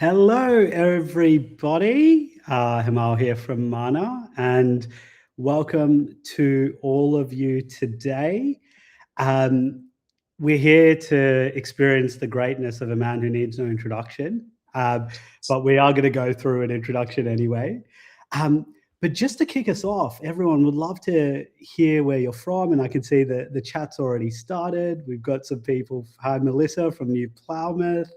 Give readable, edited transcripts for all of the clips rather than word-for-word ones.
Hello, everybody. Himal here from Mana, and welcome to all of you today. We're here to experience the greatness of a man who needs no introduction, but we are going to go through an introduction anyway. But just to kick us off, everyone would love to hear where you're from, and I can see that the chat's already started. We've got some people. Hi, Melissa from New Plymouth.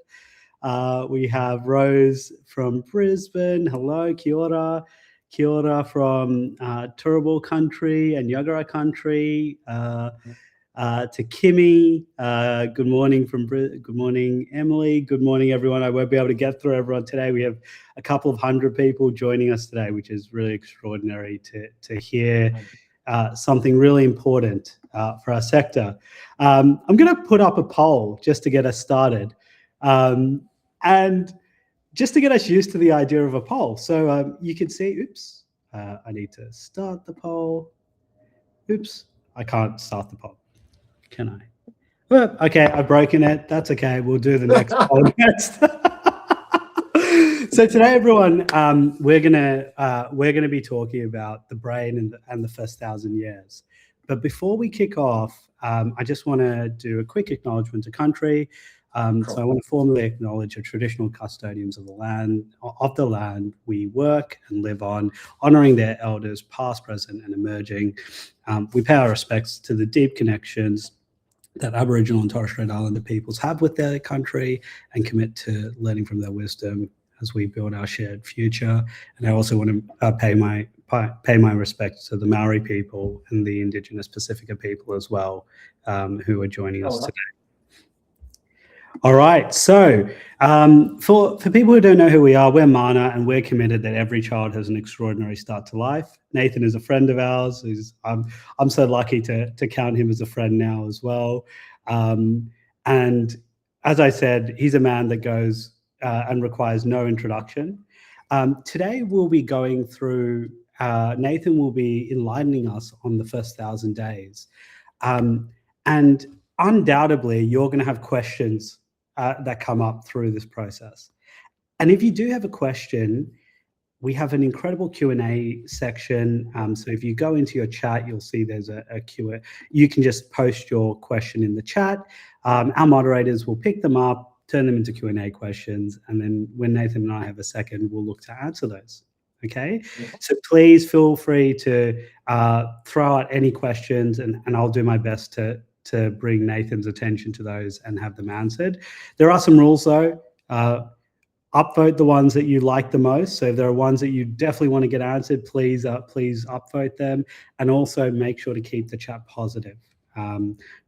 We have Rose from Brisbane. Hello, kia ora. Kia ora from Turrbal country and Yagara country. To Kimmy, good morning good morning, Emily. Good morning, everyone. I won't be able to get through everyone today. We have a couple of hundred people joining us today, which is really extraordinary to hear something really important for our sector. I'm going to put up a poll just to get us started. And just to get us used to the idea of a poll. So you can see, oops, I need to start the poll. Oops, I can't start the poll. Can I? Well, okay, I've broken it. That's okay. We'll do the next poll next. So today, everyone, we're gonna be talking about the brain and the first 1,000 years. But before we kick off, I just want to do a quick acknowledgement to country. So I want to formally acknowledge the traditional custodians of the land we work and live on, honouring their elders, past, present, and emerging. We pay our respects to the deep connections that Aboriginal and Torres Strait Islander peoples have with their country and commit to learning from their wisdom as we build our shared future. And I also want to pay my respects to the Maori people and the Indigenous Pacifica people as well, who are joining us today. All right, so for people who don't know who we are, we're Mana, and we're committed that every child has an extraordinary start to life. Nathan is a friend of ours. I'm so lucky to count him as a friend now as well. And as I said, he's a man that goes and requires no introduction. Today we'll be going through, Nathan will be enlightening us on the first 1,000 days. And undoubtedly, you're going to have questions that come up through this process. And if you do have a question, we have an incredible Q&A section. So if you go into your chat, you'll see there's a Q&A. You can just post your question in the chat. Our moderators will pick them up, turn them into Q&A questions, and then when Nathan and I have a second, we'll look to answer those. Okay, so please feel free to throw out any questions, and I'll do my best to bring Nathan's attention to those and have them answered. There are some rules though. Upvote the ones that you like the most. So if there are ones that you definitely want to get answered, please upvote them, and also make sure to keep the chat positive.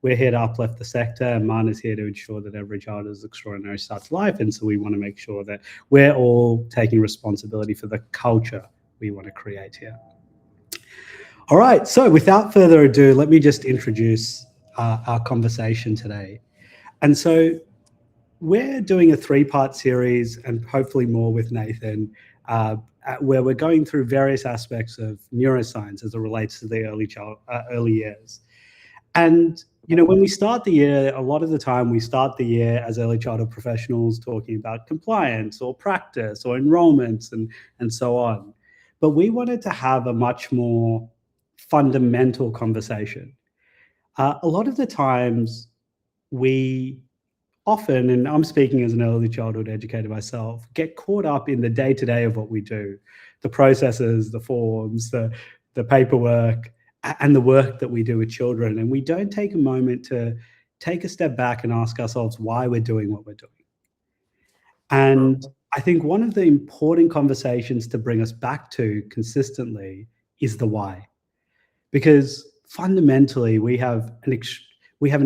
We're here to uplift the sector, and Mana is here to ensure that every child has extraordinary start to life, and so we want to make sure that we're all taking responsibility for the culture we want to create here. All right, so without further ado, let me just introduce our conversation today. And so we're doing a 3-part series, and hopefully more with Nathan, where we're going through various aspects of neuroscience as it relates to the early years. And you know, when we start the year, a lot of the time we start the year as early childhood professionals talking about compliance or practice or enrollments and so on. But we wanted to have a much more fundamental conversation. A lot of the times we often, and I'm speaking as an early childhood educator myself, get caught up in the day-to-day of what we do, the processes, the forms, the paperwork, and the work that we do with children. And we don't take a moment to take a step back and ask ourselves why we're doing what we're doing. And I think one of the important conversations to bring us back to consistently is the why. Because fundamentally, we have an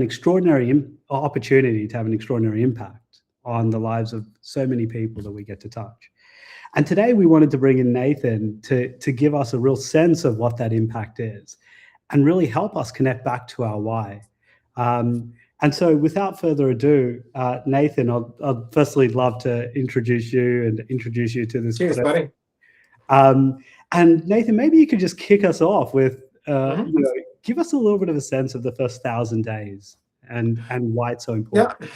extraordinary opportunity to have an extraordinary impact on the lives of so many people that we get to touch. And today we wanted to bring in Nathan to give us a real sense of what that impact is and really help us connect back to our why. And so without further ado, Nathan, I'd firstly love to introduce you to this. Cheers, buddy. And Nathan, maybe you could just kick us off with, give us a little bit of a sense of the first 1,000 days and why it's so important. Yeah.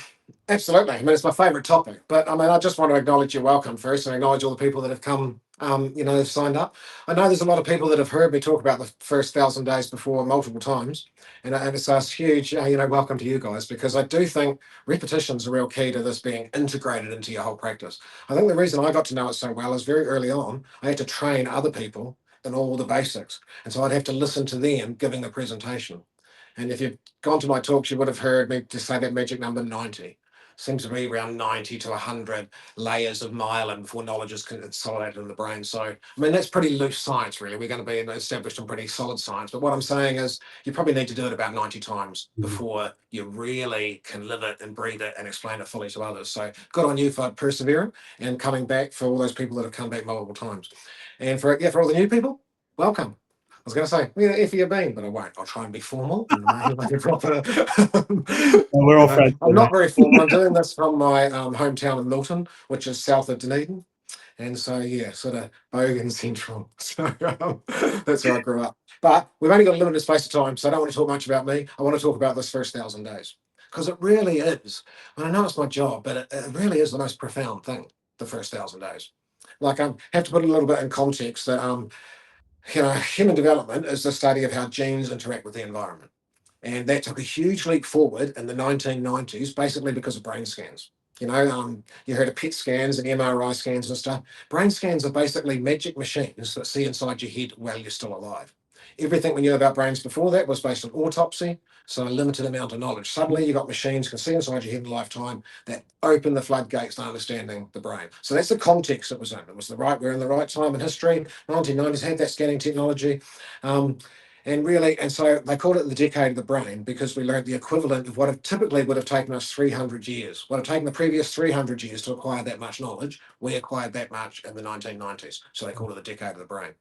Absolutely. I mean, it's my favourite topic. But I mean, I just want to acknowledge your welcome first and acknowledge all the people that have come, have signed up. I know there's a lot of people that have heard me talk about the first 1,000 days before multiple times. And it's a huge, welcome to you guys, because I do think repetition's a real key to this being integrated into your whole practice. I think the reason I got to know it so well is very early on, I had to train other people in all the basics. And so I'd have to listen to them giving a presentation. And if you've gone to my talks, you would have heard me just say that magic number 90. Seems to be around 90 to 100 layers of myelin before knowledge is consolidated in the brain. So, I mean, that's pretty loose science, really. We're going to be established in pretty solid science. But what I'm saying is, you probably need to do it about 90 times before you really can live it and breathe it and explain it fully to others. So, good on you for persevering and coming back, for all those people that have come back multiple times. And for all the new people, welcome. I was going to say, where the F you been? But I won't. I'll try and be formal and make it proper. We're all friends. I'm not very formal. I'm doing this from my hometown of Milton, which is south of Dunedin. And so, yeah, sort of Bogan Central. So that's where I grew up. But we've only got a limited space of time, so I don't want to talk much about me. I want to talk about this first 1,000 days. Because it really is, and I know it's my job, but it really is the most profound thing, the first 1,000 days. Like, I have to put a little bit in context that human development is the study of how genes interact with the environment. And that took a huge leap forward in the 1990s, basically because of brain scans. You heard of PET scans and MRI scans and stuff. Brain scans are basically magic machines that see inside your head while you're still alive. Everything we knew about brains before that was based on autopsy, so a limited amount of knowledge. Suddenly, you got machines can see inside your head in a lifetime that open the floodgates to understanding the brain. So that's the context it was in. It was we're in the right time in history. 1990s had that scanning technology. And so they called it the decade of the brain because we learned the equivalent of what typically would have taken us 300 years. What have taken the previous 300 years to acquire that much knowledge, we acquired that much in the 1990s. So they called it the decade of the brain.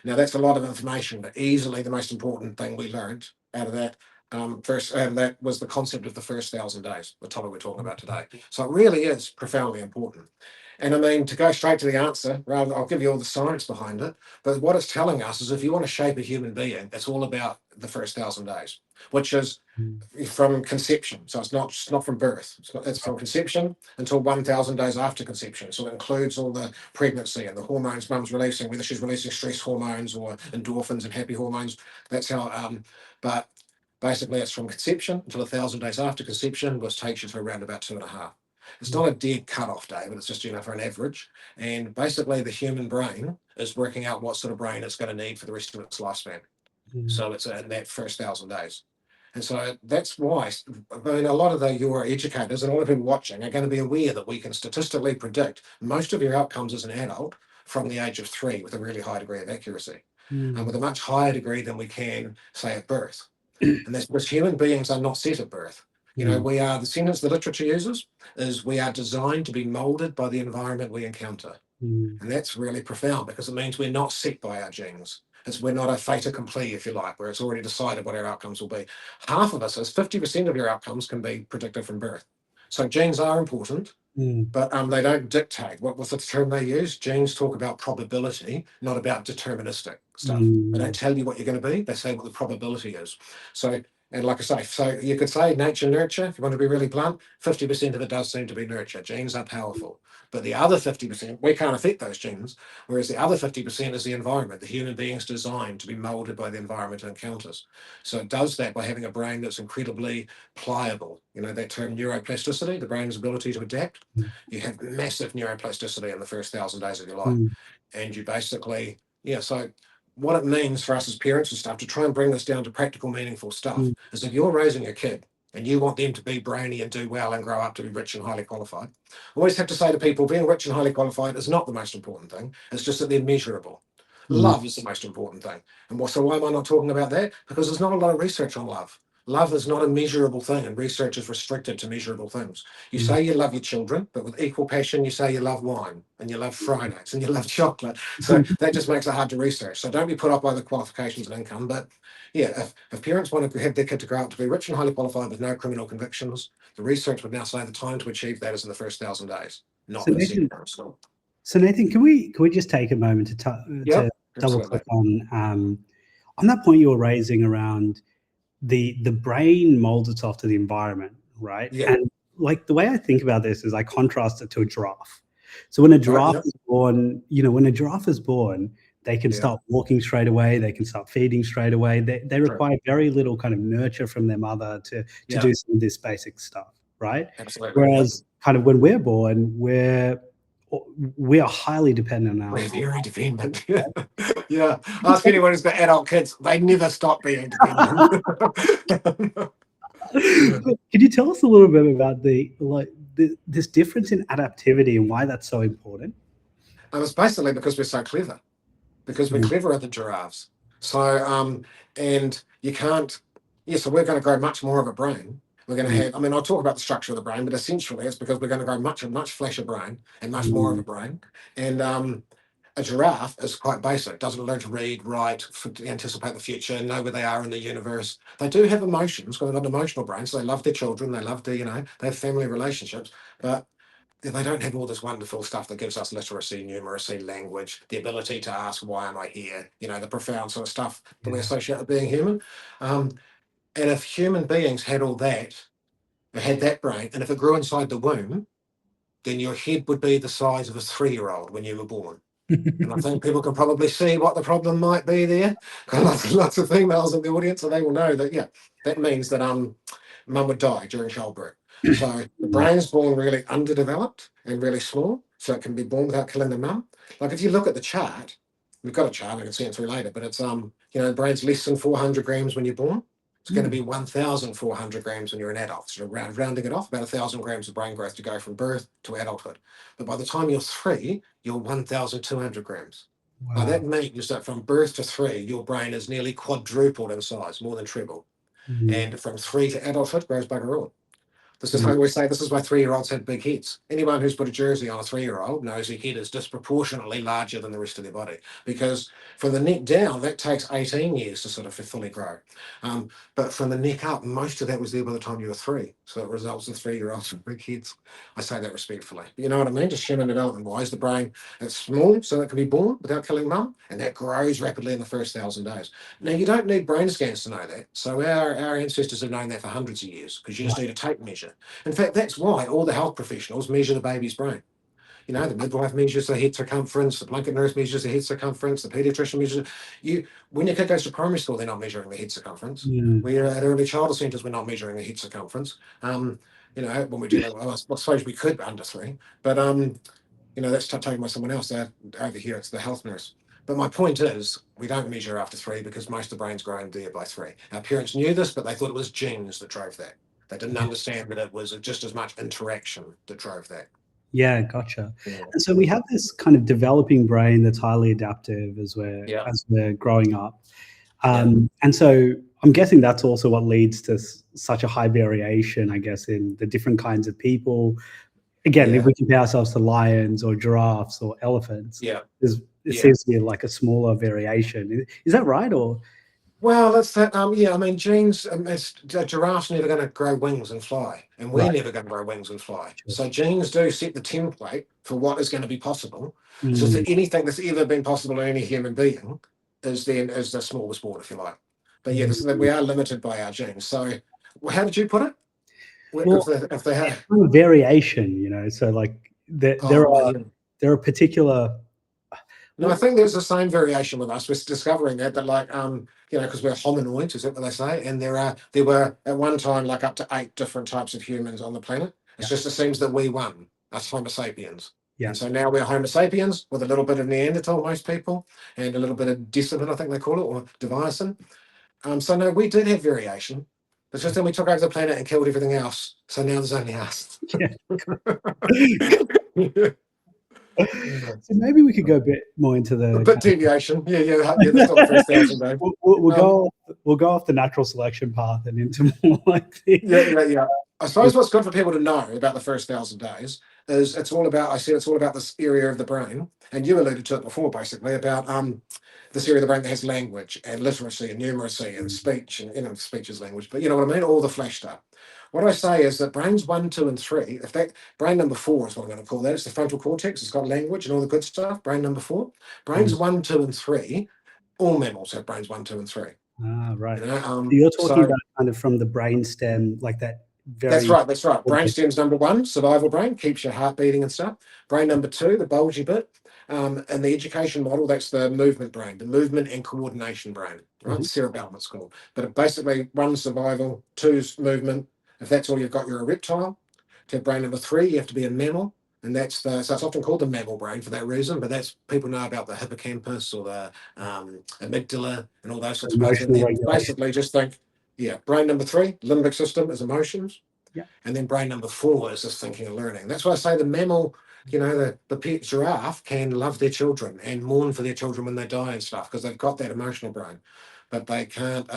Now, that's a lot of information, but easily the most important thing we learned out of that that was the concept of the first 1,000 days, the topic we're talking about today. So it really is profoundly important. And I mean, to go straight to the answer, I'll give you all the science behind it. But what it's telling us is if you want to shape a human being, it's all about the first 1,000 days, which is from conception. So it's not from birth. It's from conception until 1,000 days after conception. So it includes all the pregnancy and the hormones mum's releasing, whether she's releasing stress hormones or endorphins and happy hormones. That's how. But basically, it's from conception until 1,000 days after conception, which takes you to around about 2.5. It's not a dead cut-off day, but it's just for an average. And basically, the human brain is working out what sort of brain it's going to need for the rest of its lifespan. So it's in that first 1,000 days. And so that's why, I mean, a lot of your educators and a lot of people watching are going to be aware that we can statistically predict most of your outcomes as an adult from the age of 3 with a really high degree of accuracy, and with a much higher degree than we can, say, at birth. And that's because human beings are not set at birth. We are, the sentence the literature uses is, we are designed to be molded by the environment we encounter. And that's really profound because it means we're not set by our genes. We're not a fait accompli, if you like, where it's already decided what our outcomes will be. Half of us, as 50% of your outcomes can be predicted from birth. So genes are important, but they don't dictate. What was the term they use? Genes talk about probability, not about deterministic stuff. They don't tell you what you're going to be. They say what the probability is. So, and like I say, so you could say nature, nurture, if you want to be really blunt, 50% of it does seem to be nurture. Genes are powerful. But the other 50%, we can't affect those genes, whereas the other 50% is the environment. The human being's designed to be molded by the environment it encounters. So it does that by having a brain that's incredibly pliable. That term neuroplasticity, the brain's ability to adapt. You have massive neuroplasticity in the first 1,000 days of your life. And you basically, so what it means for us as parents and stuff, to try and bring this down to practical, meaningful stuff, is if you're raising a kid and you want them to be brainy and do well and grow up to be rich and highly qualified, I always have to say to people, being rich and highly qualified is not the most important thing. It's just that they're measurable. Love is the most important thing. And so why am I not talking about that? Because there's not a lot of research on love. Love is not a measurable thing, and research is restricted to measurable things. You say you love your children, but with equal passion, you say you love wine and you love Fridays and you love chocolate. So that just makes it hard to research. So don't be put off by the qualifications and income. But yeah, if parents want to have their kid to grow up to be rich and highly qualified with no criminal convictions, the research would now say the time to achieve that is in the first 1,000 days, not So in the Nathan, second school. so Nathan, can we just take a moment to Yep, double absolutely. click on that point you were raising around the brain molds itself to the environment, right? Yeah. And like the way I think about this is I contrast it to a giraffe. So when a Right. giraffe Yep. is born, when a giraffe is born, they can Yeah. start walking straight away. They can start feeding straight away. They True. require very little kind of nurture from their mother to Yeah. do some of this basic stuff, right? Absolutely. Yep. Whereas kind of when we're born, we are highly dependent on We're our. very dependent. Yeah. Ask anyone who's got adult kids, they never stop being dependent. Yeah. Can you tell us a little bit about this difference in adaptivity and why that's so important? It's basically because we're so clever, because we're Mm, cleverer than giraffes. So, and you can't, yeah, so we're going to grow much more of a brain. We're going to mm, have, I mean, I'll talk about the structure of the brain, but essentially it's because we're going to grow much flasher brain and much more of a mm, brain. And a giraffe is quite basic, doesn't learn to read, write, anticipate the future, know where they are in the universe. They do have emotions, because they've got an emotional brain, so they love their children, they love to, they have family relationships, but they don't have all this wonderful stuff that gives us literacy, numeracy, language, the ability to ask, why am I here? The profound sort of stuff that we yeah. associate with being human. Um, and if human beings had all that, had that brain, and if it grew inside the womb, then your head would be the size of a 3-year-old when you were born. And I think people can probably see what the problem might be there. Got lots of females in the audience, so they will know that, yeah, that means that mum would die during childbirth. So the Mm, brain's born really underdeveloped and really small, so it can be born without killing the mum. Like if you look at the chart, we've got a chart, I can see it through later, but it's the brain's less than 400 grams when you're born. It's going to mm, be 1,400 grams when you're an adult. So rounding it off, about 1,000 grams of brain growth to go from birth to adulthood. But by the time you're 3, you're 1,200 grams. Now wow. that means that from birth to 3, your brain is nearly quadrupled in size, more than triple. Mm, And from 3 to adulthood grows bugger all. This is how mm, I always say this is why 3-year-olds have big heads. Anyone who's put a jersey on a 3-year-old knows their head is disproportionately larger than the rest of their body, because from the neck down, that takes 18 years to sort of fully grow. But from the neck up, most of that was there by the time you were 3. So it results in 3-year-olds with big heads. I say that respectfully. But you know what I mean? Just human development wise, the brain, it's small, so it can be born without killing mum, and that grows rapidly in the first 1,000 days. Now, you don't need brain scans to know that. So our ancestors have known that for hundreds of years, because you just right. need a tape measure. In fact, that's why all the health professionals measure the baby's brain. The midwife measures the head circumference, the blanket nurse measures the head circumference, the pediatrician measures you. When your kid goes to primary school, they're not measuring the head circumference. Mm, We're at early childhood centres, we're not measuring the head circumference. When we do that, well, I suppose we could under 3, but that's taken by someone else. Over here, it's the health nurse. But my point is, we don't measure after 3 because most of the brain's grown there by 3. Our parents knew this, but they thought it was genes that drove that. They didn't yeah. understand that it was just as much interaction that drove that. Yeah, gotcha. Yeah. And so we have this kind of developing brain that's highly adaptive Yeah. as we're growing up. Yeah. And so I'm guessing that's also what leads to such a high variation, I guess, in the different kinds of people. Again, if Yeah. we compare ourselves to lions or giraffes or elephants, Yeah. it Yeah. seems to be like a smaller variation. Is that right? Or Well, that's that. Yeah, I mean, genes. Giraffes never going to grow wings and fly, and we're right? never going to grow wings and fly. Sure. So genes do set the template for what is going to be possible. So Mm, anything that's ever been possible in any human being is the smallest sport, if you like. But yeah, we mm. are limited by our genes. So, how did you put it? Well, If they have, kind of variation, So like oh well, yeah. there are particular. No, I Well, think there's the same variation with us. We're discovering that like because we're hominoids, is that what they say? And there were at one time like up to 8 different types of humans on the planet. It's yeah, just it seems that we won. Us Homo sapiens. yeah. And so now we're Homo sapiens with a little bit of Neanderthal, most people, and a little bit of Decipin, I think they call it, or Devising. So no, we did have variation. It's just then we took over the planet and killed everything else. So now there's only us. Yeah. Yeah. So maybe we could go a bit more into A the bit kind deviation. Yeah, that's not the first 1,000 days. we'll go off the natural selection path and into more like the Yeah. I suppose what's good for people to know about the first 1,000 days is it's all about. I said it's all about this area of the brain, and you alluded to it before, basically about this area of the brain that has language and literacy and numeracy and speech, and speech is language, but you know what I mean, all the flash stuff. What I say is that brains 1, 2, and 3. If that brain number 4 is what I'm going to call that, it's the frontal cortex. It's got language and all the good stuff. Brain number 4. Brains 1, 2, and 3. All mammals have brains 1, 2, and 3. right. You know, So you're talking so about kind of from the brainstem, like that very That's right. Brainstem's number one, survival brain, keeps your heart beating and stuff. Brain number two, the bulgy bit. And the education model, that's the movement brain, the movement and coordination brain, right? Mhm. Cerebellum, it's called. But it basically, one's survival, two's movement. If that's all you've got, you're a reptile. To have brain number three, you have to be a mammal. And that's so it's often called the mammal brain for that reason. But that's people know about the hippocampus or the amygdala and all those sorts of parts. And Emotional then regulation. basically just think, yeah, brain number three, limbic system is emotions. Yeah. And then brain number four is just thinking and learning. That's why I say the mammal, the pet giraffe can love their children and mourn for their children when they die and stuff because they've got that emotional brain. But they can't,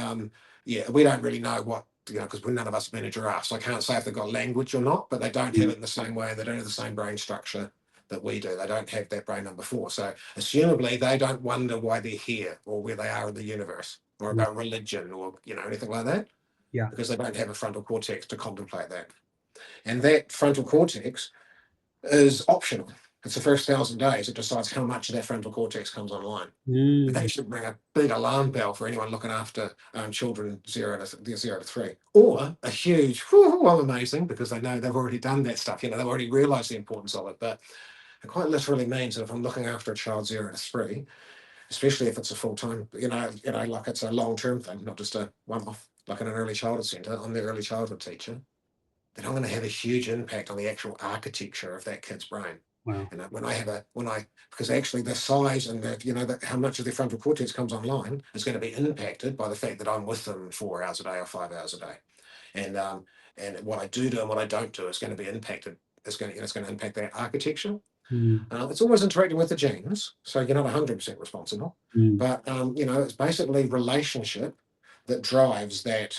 we don't really know what, because none of us have been a giraffe. So I can't say if they've got language or not, but they don't have it in the same way. They don't have the same brain structure that we do. They don't have that brain number four. So assumably they don't wonder why they're here or where they are in the universe or about religion or, anything like that. Yeah. Because they don't have a frontal cortex to contemplate that. And that frontal cortex is optional. It's the first 1,000 days. It decides how much of that frontal cortex comes online. But that should ring a big alarm bell for anyone looking after children 0 to 3, or a huge, well, amazing, because they know they've already done that stuff. They've already realised the importance of it. But it quite literally means that if I'm looking after a child 0 to 3, especially if it's a full time, like it's a long term thing, not just a one off, like in an early childhood centre. I'm the early childhood teacher. Then I'm going to have a huge impact on the actual architecture of that kid's brain. Wow. And because actually the size and how much of their frontal cortex comes online is going to be impacted by the fact that I'm with them 4 hours a day or 5 hours a day. And what I do and what I don't do is going to be impacted. It's going to impact that architecture. It's always interacting with the genes, so you're not 100% responsible. But it's basically relationship that drives that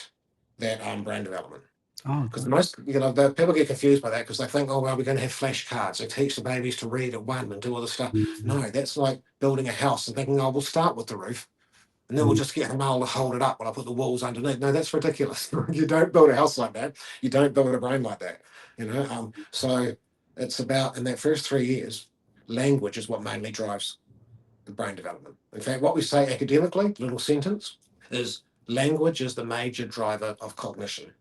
brain development. Because most, the people get confused by that because they think, oh, well, we're going to have flashcards. They teach the babies to read at one and do all this stuff. No, that's like building a house and thinking, oh, we'll start with the roof and then we'll just get Himal to hold it up while I put the walls underneath. No, that's ridiculous. You don't build a house like that. You don't build a brain like that. So it's about, in that first 3 years, language is what mainly drives the brain development. In fact, what we say academically, little sentence, is language is the major driver of cognition.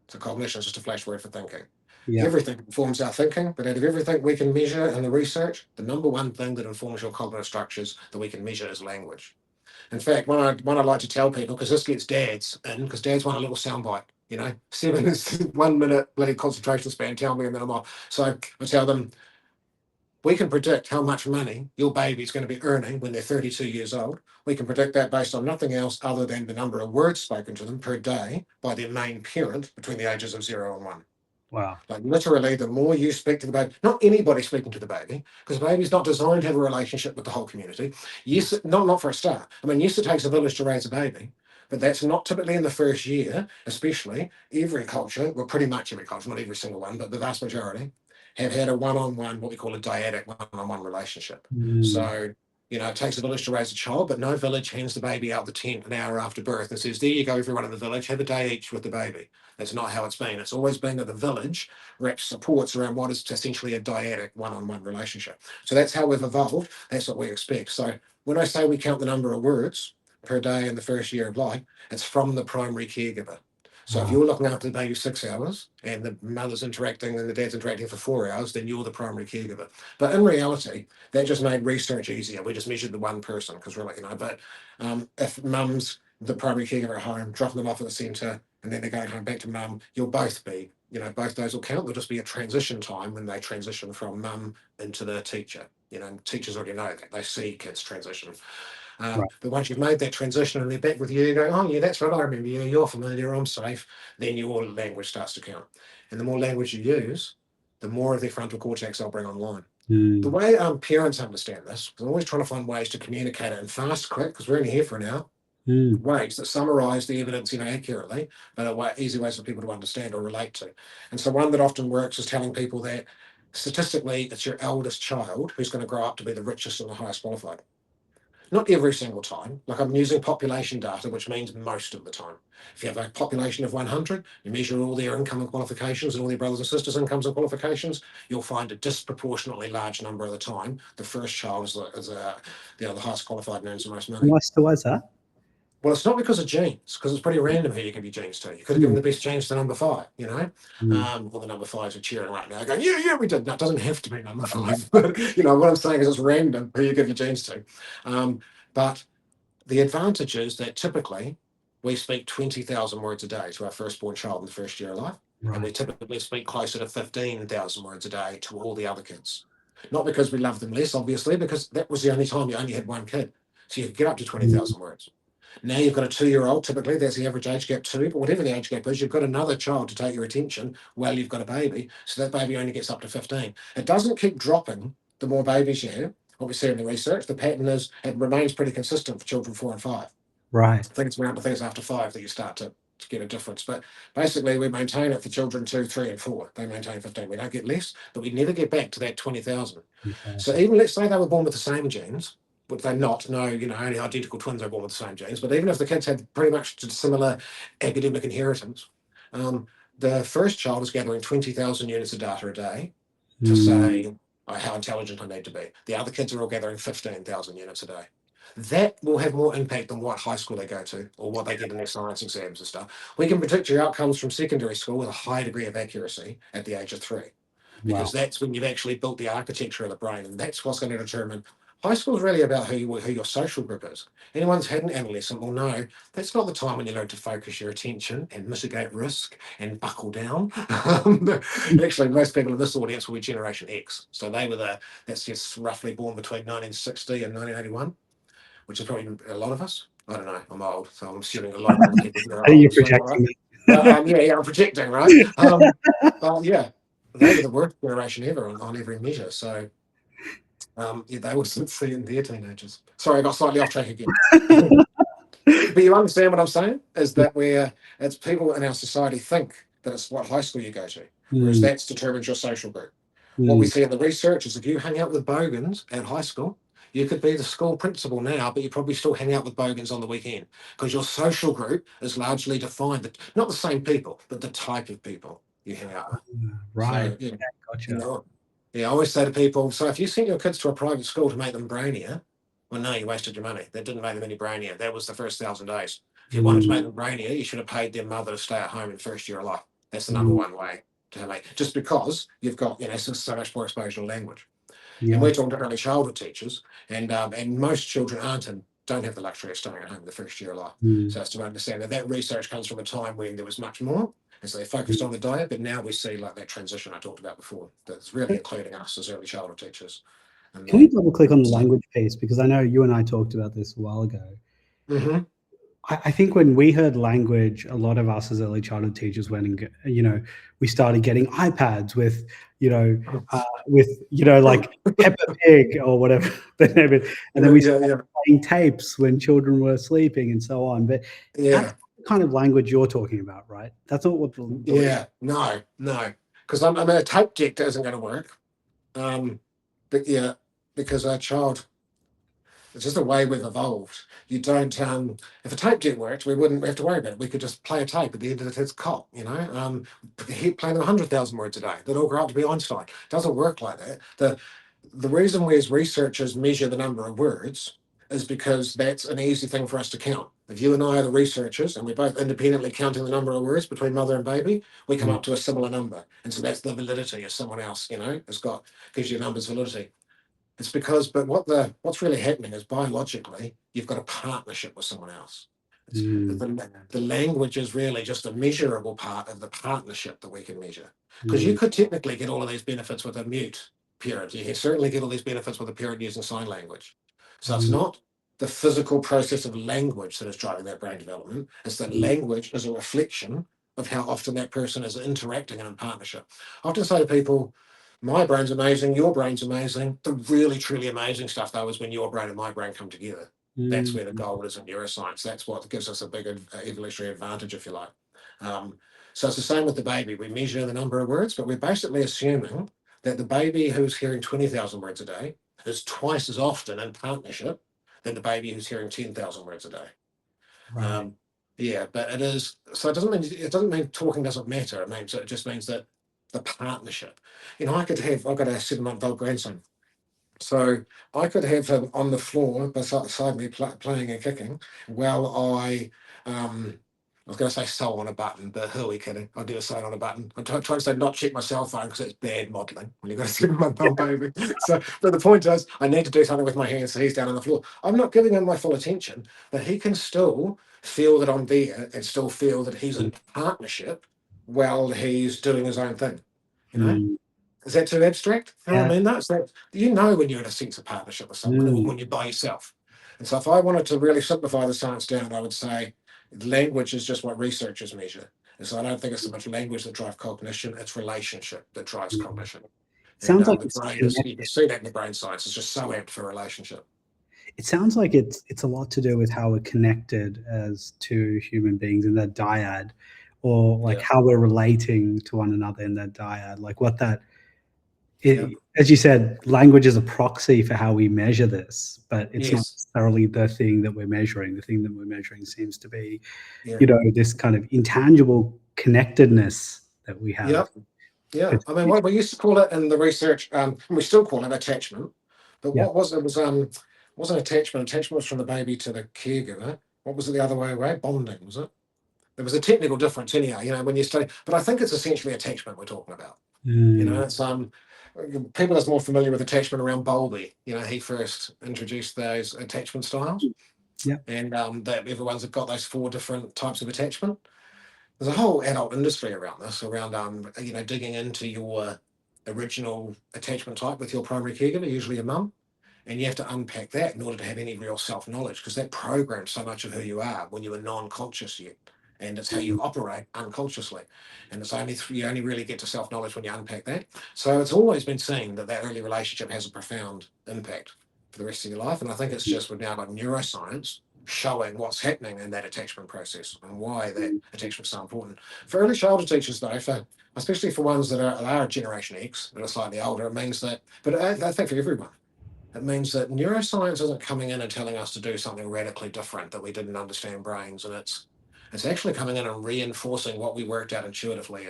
So cognition is just a flash word for thinking. Yeah. Everything informs our thinking, but out of everything we can measure in the research, the number one thing that informs your cognitive structures that we can measure is language. In fact, one I like to tell people, because this gets dads in, because dads want a little soundbite, 7 is 1 minute bloody concentration span, tell me, and then I'm off. So I tell them, we can predict how much money your baby is going to be earning when they're 32 years old. We can predict that based on nothing else other than the number of words spoken to them per day by their main parent between the ages of 0 and 1. Wow. Like literally, the more you speak to the baby, not anybody speaking to the baby, because the baby's not designed to have a relationship with the whole community. Yes, not for a start. I mean, yes, it takes a village to raise a baby, but that's not typically in the first year, especially every culture, well, pretty much every culture, not every single one, but the vast majority have had a one-on-one, what we call a dyadic one-on-one relationship. So, it takes a village to raise a child, but no village hands the baby out the tent an hour after birth and says, there you go, everyone in the village, have a day each with the baby. That's not how it's been. It's always been that the village wraps supports around what is essentially a dyadic one-on-one relationship. So that's how we've evolved. That's what we expect. So when I say we count the number of words per day in the first year of life, it's from the primary caregiver. So if you're looking after the baby 6 hours and the mother's interacting and the dad's interacting for 4 hours, then you're the primary caregiver. But in reality, that just made research easier. We just measured the one person because we're like, but if mum's the primary caregiver at home, dropping them off at the centre, and then they're going home back to mum, you'll both be, both those will count. There'll just be a transition time when they transition from mum into the teacher. Teachers already know that. They see kids transition. But once you've made that transition and they're back with you, you go, oh, yeah, that's right, I remember you, you're familiar, I'm safe. Then your language starts to count. And the more language you use, the more of their frontal cortex they'll bring online. The way parents understand this, because I'm always trying to find ways to communicate it in fast, quick, because we're only here for an hour, ways that summarise the evidence, accurately, but are easy ways for people to understand or relate to. And so one that often works is telling people that statistically, it's your eldest child who's going to grow up to be the richest and the highest qualified. Not every single time. Like I'm using population data, which means most of the time. If you have a population of 100, you measure all their income and qualifications and all their brothers and sisters' incomes and qualifications, you'll find a disproportionately large number of the time, the first child is the highest qualified and earns the most money. Why is that? Well, it's not because of genes, because it's pretty random who you give your genes to. You could have given the best genes to number 5, you know? Well, the number 5s are cheering right now, going, yeah, we did. No, it doesn't have to be number 5. But, you know, what I'm saying is it's random who you give your genes to. But the advantage is that typically we speak 20,000 words a day to our firstborn child in the first year of life. Right. And we typically speak closer to 15,000 words a day to all the other kids. Not because we love them less, obviously, because that was the only time you only had one kid. So you could get up to 20,000 words. Now you've got a 2-year-old, typically, that's the average age gap 2, but whatever the age gap is, you've got another child to take your attention while you've got a baby. So that baby only gets up to 15. It doesn't keep dropping the more babies you have. What we see in the research, the pattern is it remains pretty consistent for children 4 and 5. Right. I think it's after 5 that you start to get a difference. But basically, we maintain it for children 2, 3, and 4. They maintain 15. We don't get less, but we never get back to that 20,000. Okay. So even let's say they were born with the same genes, but they're not. No, you know, only identical twins are born with the same genes. But even if the kids had pretty much similar academic inheritance, the first child is gathering 20,000 units of data a day to say how intelligent I need to be. The other kids are all gathering 15,000 units a day. That will have more impact on what high school they go to or what they get in their science exams and stuff. We can predict your outcomes from secondary school with a high degree of accuracy at the age of 3, because that's when you've actually built the architecture of the brain, and that's what's going to determine. High school is really about who your social group is. Anyone who's had an adolescent will know that's not the time when you learn to focus your attention and mitigate risk and buckle down. Actually, most people in this audience will be Generation X, so they were that's just roughly born between 1960 and 1981. Which is probably a lot of us. I don't know. I'm old, so I'm assuming a lot of the people here are Are you old. So, projecting me? yeah, I'm projecting, right? Yeah, they were the worst generation ever on every measure. So, yeah, they were seeing their teenagers. Sorry, I got slightly off track again. But you understand what I'm saying? Is that it's people in our society think that it's what high school you go to, whereas that's determines your social group. What we see in the research is if you hang out with bogans at high school, you could be the school principal now, but you probably still hang out with bogans on the weekend because your social group is largely defined, not the same people, but the type of people you hang out with. Right. So, yeah, Gotcha. I always say to people, so if you sent your kids to a private school to make them brainier, well, no, you wasted your money. That didn't make them any brainier. That was the first 1,000 days. If you wanted to make them brainier, you should have paid their mother to stay at home in first year of life. That's the number one way to make, just because you've got, so much more exposure to language. Yeah. And we're talking to early childhood teachers, and most children don't have the luxury of staying at home the first year of life. So it's to understand that research comes from a time when there was much more, and so they focused on the diet. But now we see like that transition I talked about before, that's really including us as early childhood teachers. And Can we double click on the language piece? Because I know you and I talked about this a while ago. I think when we heard language, a lot of us as early childhood teachers went and, we started getting iPads with, like Peppa Pig or whatever the name is. And then we started playing tapes when children were sleeping and so on. But that's the kind of language you're talking about, right? That's not what no. Because a tape deck isn't going to work. But yeah, because our child, it's just the way we've evolved. You don't, if a tape deck worked, we wouldn't have to worry about it. We could just play a tape at the end of the cop, play them 100,000 words a day. They'd all grow up to be Einstein. It doesn't work like that. The reason we as researchers measure the number of words is because that's an easy thing for us to count. If you and I are the researchers and we're both independently counting the number of words between mother and baby, we come up to a similar number. And so that's the validity of someone else, gives you a number's validity. It's because, but what's really happening is biologically, you've got a partnership with someone else. The language is really just a measurable part of the partnership that we can measure. Because you could technically get all of these benefits with a mute parent. You can certainly get all these benefits with a parent using sign language. So it's not the physical process of language that is driving that brain development. It's that language is a reflection of how often that person is interacting in partnership. I often say to people, my brain's amazing, your brain's amazing. The really, truly amazing stuff, though, is when your brain and my brain come together. That's where the gold is in neuroscience. That's what gives us a big evolutionary advantage, if you like. So it's the same with the baby. We measure the number of words, but we're basically assuming that the baby who's hearing 20,000 words a day is twice as often in partnership than the baby who's hearing 10,000 words a day. Right. But it is. So it doesn't mean talking doesn't matter. It just means that the partnership. I've got a 7-month-old grandson. So I could have him on the floor beside me playing and kicking while I was going to say sew on a button, but who are we kidding? I'll do a sew on a button. I'm trying to say not check my cell phone because it's bad modelling when you've got to see my bum baby. So, but the point is, I need to do something with my hands, so he's down on the floor. I'm not giving him my full attention, but he can still feel that I'm there and still feel that he's in partnership while he's doing his own thing. You know? Mm. Is that too abstract? You know what Yeah. I mean? That's that you know when you're in a sense of partnership with someone or Mm. when you're by yourself. And so if I wanted to really simplify the science down, I would say language is just what researchers measure. And so I don't think it's so much language that drives cognition, it's relationship that drives Mm. cognition. And Sounds like the it's brain is, you can connected. see that in the brain science, it's just so apt for relationship. It sounds like it's a lot to do with how we're connected as two human beings in that dyad, or like Yeah. how we're relating to one another in that dyad. Like what that Yeah. as you said, language is a proxy for how we measure this, but it's not Yes. necessarily the thing that we're measuring. The thing that we're measuring seems to be, Yeah. this kind of intangible connectedness that we have. Yeah. Yeah. I mean, what we used to call it in the research, and we still call it attachment, but Yeah. what was it was wasn't attachment. Attachment was from the baby to the caregiver. What was it the other way away? Bonding, was it? There was a technical difference anyhow, when you study, but I think it's essentially attachment we're talking about. Mm. It's people that's more familiar with attachment around Bowlby. He first introduced those attachment styles, Yeah. and that everyone's got those 4 different types of attachment. There's a whole adult industry around this, around digging into your original attachment type with your primary caregiver, usually your mum, and you have to unpack that in order to have any real self-knowledge, because that programs so much of who you are when you were non-conscious yet, and it's how Mm. you operate unconsciously, and it's only you only really get to self-knowledge when you unpack that. So it's always been seen that that early relationship has a profound impact for the rest of your life, and I think it's just we've now got neuroscience showing what's happening in that attachment process and why that attachment is so important. For early childhood teachers, though, especially for ones that are Generation X, that are slightly older, it means that, but I think for everyone, it means that neuroscience isn't coming in and telling us to do something radically different that we didn't understand brains, and it's actually coming in and reinforcing what we worked out intuitively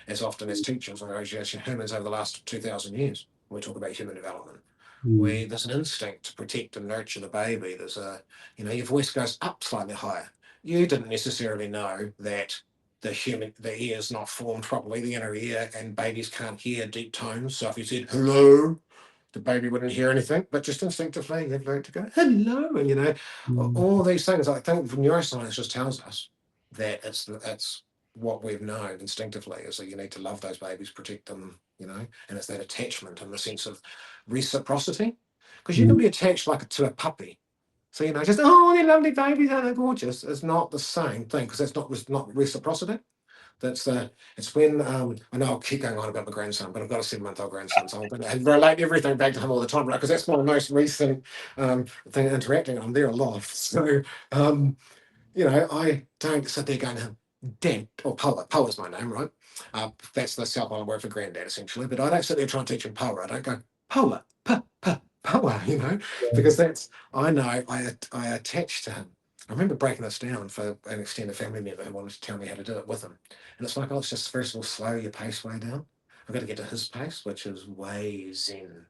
as often as teachers or as humans over the last 2,000 years. When we talk about human development, Mm. there's an instinct to protect and nurture the baby. There's your voice goes up slightly higher. You didn't necessarily know that the ear is not formed properly, the inner ear, and babies can't hear deep tones. So if you said hello, the baby wouldn't hear anything, but just instinctively they've learned to go hello, and Mm. all these things. I think neuroscience just tells us that it's what we've known instinctively is that you need to love those babies, protect them, and it's that attachment in the sense of reciprocity, because you can Mm. be attached like to a puppy. So just oh, they're lovely babies, aren't they gorgeous? It's not the same thing because it's not reciprocity. It's when I know I'll keep going on about my grandson, but I've got a 7-month-old grandson, so I relate everything back to him all the time, right? Because that's my most recent thing interacting. I'm there a lot, so I don't sit there going, "Dad," or Poa. Poa's my name, right? That's the South Island word for granddad, essentially. But I don't sit there trying to teach him Poa. I don't go Poa, Poa, because that's I know I attach to him. I remember breaking this down for an extended family member who wanted to tell me how to do it with him. And it's like, let's just first of all slow your pace way down. I've got to get to his pace, which is way zen.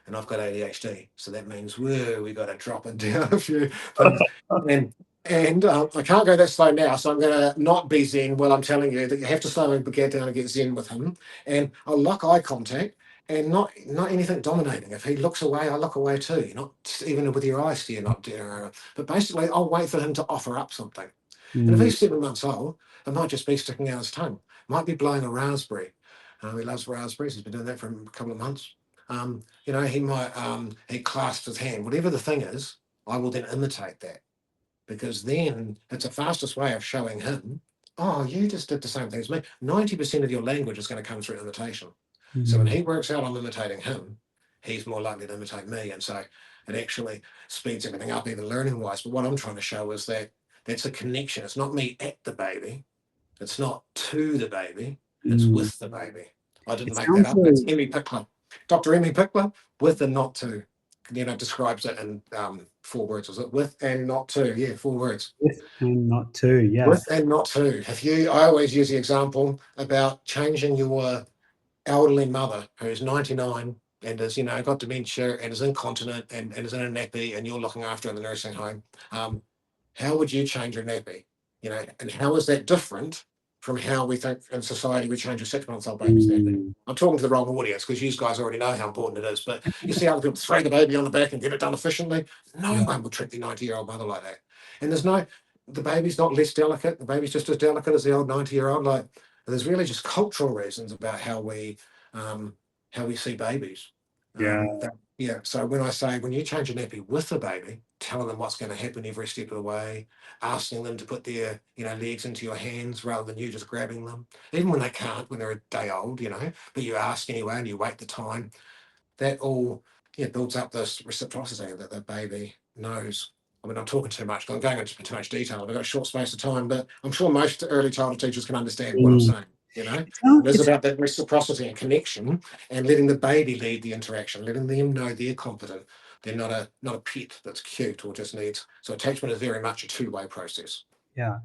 And I've got ADHD. So that means, whoa, we got to drop it down a few things. And I can't go that slow now. So I'm going to not be zen while I'm telling you that you have to slowly get down and get zen with him. And I'll lock eye contact and not anything dominating. If he looks away, I look away too. You're not even with your eyes, you're not doing. But basically, I'll wait for him to offer up something. And if Mm. he's 7 months old, it might just be sticking out his tongue. Might be blowing a raspberry. He loves raspberries. He's been doing that for a couple of months. He might he clasps his hand. Whatever the thing is, I will then imitate that because then it's the fastest way of showing him. Oh, you just did the same thing as me. 90% of your language is going to come through imitation. So when Mm. he works out I'm imitating him, he's more likely to imitate me, and so it actually speeds everything up, even learning wise. But what I'm trying to show is that that's a connection. It's not me at the baby. It's not to the baby. It's Mm. with the baby. I didn't It make that sounds up. That's very Emmy Pickler. Dr. Emmy Pickler, with and not to. Describes it in 4 words. Was it with and not to? Yeah, 4 words. with and not to. Yeah. With and not to. I always use the example about changing your elderly mother who's 99 and has, you know, got dementia and is incontinent and is in a nappy, and you're looking after her in the nursing home, how would you change your nappy? You know, and how is that different from how we think in society we change a 6-month-old baby's nappy? I'm talking to the wrong audience because you guys already know how important it is, but you see other people throw the baby on the back and get it done efficiently. No one would treat the 90-year-old mother like that. And the baby's not less delicate. The baby's just as delicate as the old 90-year-old. Like, there's really just cultural reasons about how we see babies. So when I say, when you change a nappy with a baby, telling them what's going to happen every step of the way, asking them to put their, you know, legs into your hands rather than you just grabbing them, even when they can't, when they're a day old, you know, but you ask anyway and you wait the time, that all, yeah, builds up this reciprocity that the baby knows. I mean, I'm talking too much, I'm going into too much detail. I've got a short space of time, but I'm sure most early childhood teachers can understand what I'm saying, you know? It is about that reciprocity and connection and letting the baby lead the interaction, letting them know they're competent. They're not a pet that's cute or just needs. So attachment is very much a two-way process. Yeah.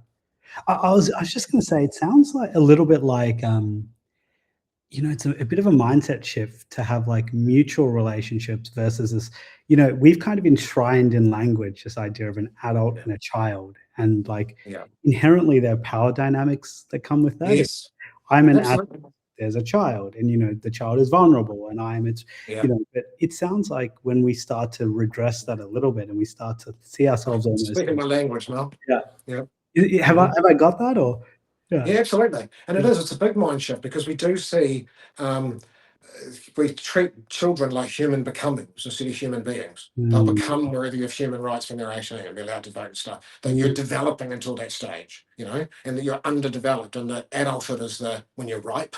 I was just going to say, it sounds like a little bit like, you know, it's a bit of a mindset shift to have like mutual relationships versus this, you know, we've kind of enshrined in language this idea of an adult and a child, and like inherently there are power dynamics that come with that. Yes. I'm an adult, there's a child, and, you know, the child is vulnerable and you know, but it sounds like when we start to redress that a little bit and we start to see ourselves almost. Speaking my language, Mel. Yeah. Have I got that, or? Yeah, absolutely. And it's a big mind shift because we do see, we treat children like human becomings instead of human beings. They'll become worthy of human rights when they're 18 and be allowed to vote and stuff. That you're developing until that stage, you know, and that you're underdeveloped, and that adulthood is when you're ripe,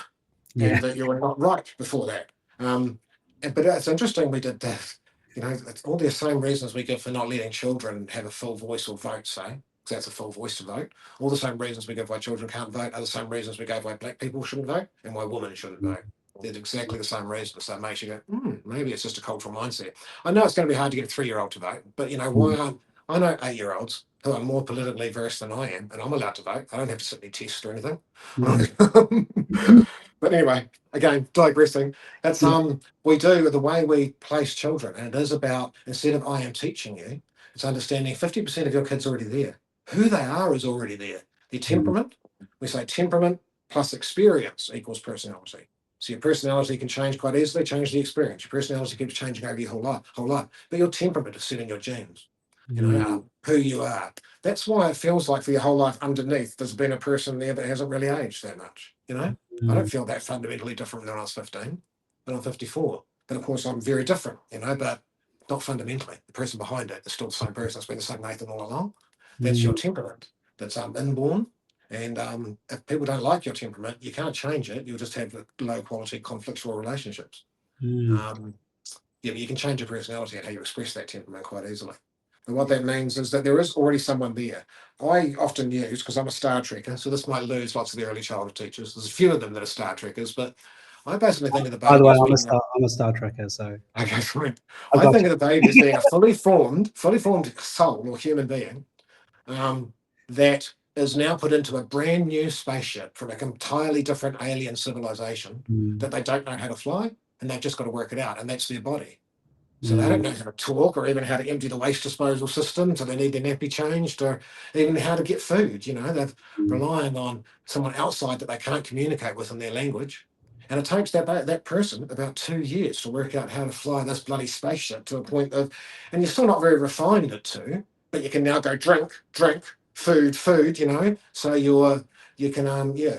and that you were not ripe before that. But it's interesting we did that. You know, it's all the same reasons we give for not letting children have a full voice or vote, say, because that's a full voice to vote. All the same reasons we give why children can't vote are the same reasons we give why black people shouldn't vote and why women shouldn't vote. They're exactly the same reasons. So it makes you go, maybe it's just a cultural mindset. I know it's going to be hard to get a 3-year-old to vote, but, you know, I know 8-year-olds who are more politically versed than I am, and I'm allowed to vote. I don't have to sit any tests or anything. But anyway, again, digressing. That's we do the way we place children, and it is about, instead of I am teaching you, it's understanding 50% of your kids already there. Who they are is already there. Their temperament, we say temperament plus experience equals personality. So your personality can change quite easily, change the experience. Your personality keeps changing over your whole life. But your temperament is set in your genes. You know, who you are. That's why it feels like for your whole life underneath, there's been a person there that hasn't really aged that much. You know, I don't feel that fundamentally different than when I was 15, but I'm 54. But of course, I'm very different, you know, but not fundamentally. The person behind it is still the same person. It's been the same Nathan all along. That's your temperament. That's inborn. And if people don't like your temperament, you can't change it. You'll just have low quality conflictual relationships. But you can change your personality and how you express that temperament quite easily. And what that means is that there is already someone there. I often use, because I'm a Star Trekker, so this might lose lots of the early childhood teachers. There's a few of them that are Star Trekkers, but I basically think of the baby. By the way, I'm a Star Trekker, so. Okay, fine. I think of the baby as being a fully formed soul or human being that is now put into a brand new spaceship from an entirely different alien civilization that they don't know how to fly, and they've just got to work it out, and that's their body. So they don't know how to talk or even how to empty the waste disposal system. So they need their nappy changed or even how to get food. You know, they're relying on someone outside that they can't communicate with in their language. And it takes that person about 2 years to work out how to fly this bloody spaceship to a point of, and you're still not very refined at 2, but you can now go drink, food, you know. So you can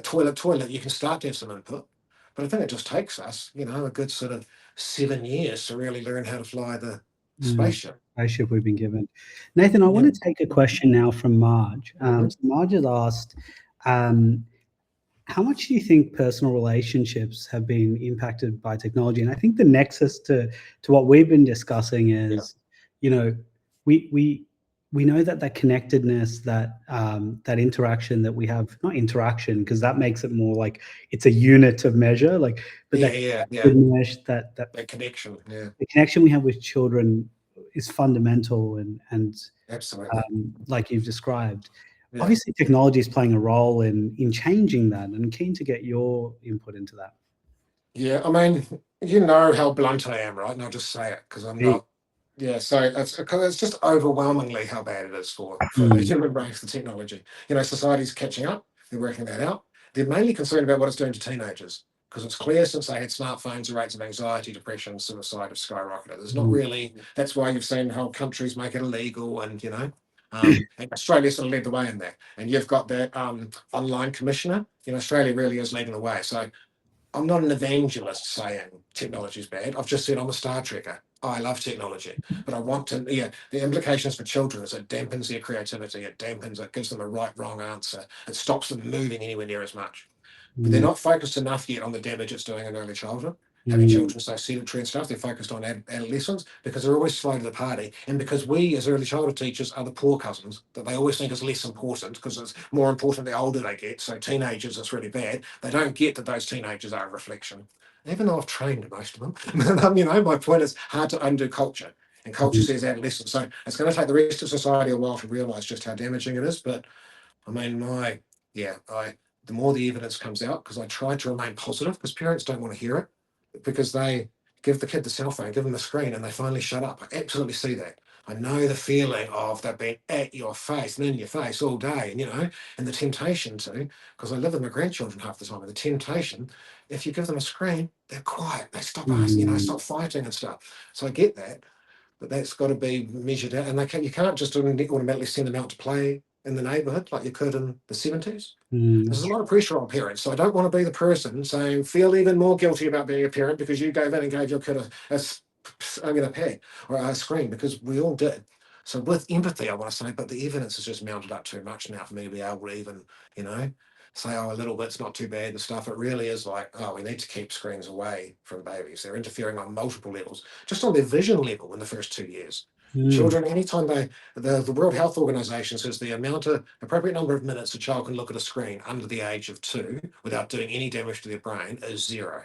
toilet, you can start to have some input. But I think it just takes us, you know, a good sort of 7 years to really learn how to fly the spaceship. Spaceship we've been given. Nathan, I want to take a question now from Marge. So Marge has asked, how much do you think personal relationships have been impacted by technology? And I think the nexus to what we've been discussing is, you know, we know that connectedness, that interaction that we have, not interaction, because that makes it more like it's a unit of measure, like, but that connection, the connection we have with children is fundamental and absolutely, like you've described. Obviously, technology is playing a role in changing that, and I'm keen to get your input into that. Yeah, I mean, you know how blunt I am, right? And I'll just say it because I'm Hey. not. Yeah, so it's just overwhelmingly how bad it is for the Mm, human race, the technology. You know, society's catching up. They're working that out. They're mainly concerned about what it's doing to teenagers because it's clear since they had smartphones, the rates of anxiety, depression, suicide have skyrocketed. There's not mm, really. That's why you've seen how countries make it illegal, and and Australia sort of led the way in that. And you've got that online commissioner. You know, Australia really is leading the way. So I'm not an evangelist saying technology is bad. I've just said I'm a Star Trekker. I love technology, but I want to, yeah, the implications for children is it dampens their creativity, it gives them a right, wrong answer, it stops them moving anywhere near as much. But they're mm, not focused enough yet on the damage it's doing in early childhood. Having mm, children so sedentary and stuff, they're focused on adolescents because they're always slow to the party. And because we, as early childhood teachers, are the poor cousins that they always think is less important because it's more important the older they get. So, teenagers, it's really bad. They don't get that those teenagers are a reflection, even though I've trained most of them. My point is hard to undo culture. And culture mm, says adolescence. So, it's going to take the rest of society a while to realize just how damaging it is. But I mean, I the more the evidence comes out, because I try to remain positive, because parents don't want to hear it, because they give the kid the cell phone, give them the screen, and they finally shut up. I absolutely see that. I know the feeling of they've been at your face and in your face all day, and the temptation to, because I live with my grandchildren half the time, and the temptation, if you give them a screen, they're quiet, they stop us, mm, stop fighting and stuff. So I get that, but that's got to be measured out, and you can't just automatically send them out to play in the neighbourhood like you could in the 70s. There's that's a true. lot of pressure on parents, so I don't want to be the person saying feel even more guilty about being a parent because you gave in and gave your kid a pad or a screen, because we all did. So with empathy, I want to say, but the evidence is just mounted up too much now for me to be able to even, you know, say, oh, a little bit's not too bad and stuff. It really is like, oh, we need to keep screens away from babies. They're interfering on multiple levels, just on their vision level in the first 2 years. Mm, Children, anytime the World Health Organization says the appropriate number of minutes a child can look at a screen under the age of 2 without doing any damage to their brain is 0.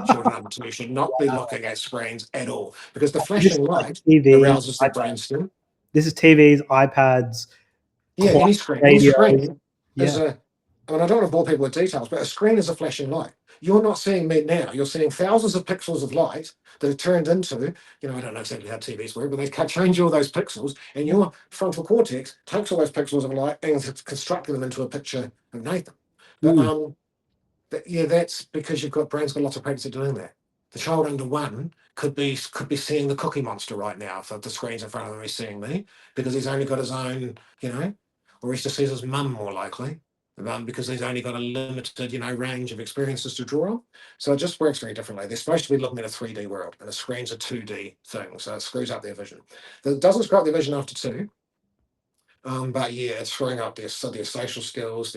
Children under 2 should not be looking at screens at all because the this is flashing like light TV, arouses their brainstem. this is TVs, iPads, Yeah, quiet any radios. screen is Yeah. I mean, I don't want to bore people with details, but a screen is a flashing light. You're not seeing me now. You're seeing thousands of pixels of light that are turned into, I don't know exactly how TVs work, but they can change all those pixels, and your frontal cortex takes all those pixels of light and constructing them into a picture of Nathan. But Mm, yeah, that's because you've got brains got lots of practice at doing that. The child under 1 could be seeing the Cookie Monster right now if the screen's in front of him. He's seeing me because he's only got his own, or he just sees his mum more likely, because he's only got a limited, range of experiences to draw on. So it just works very differently. They're supposed to be looking at a 3D world, and the screen's a 2D thing, so it screws up their vision. It doesn't screw up their vision after 2. But yeah, it's screwing up their social skills.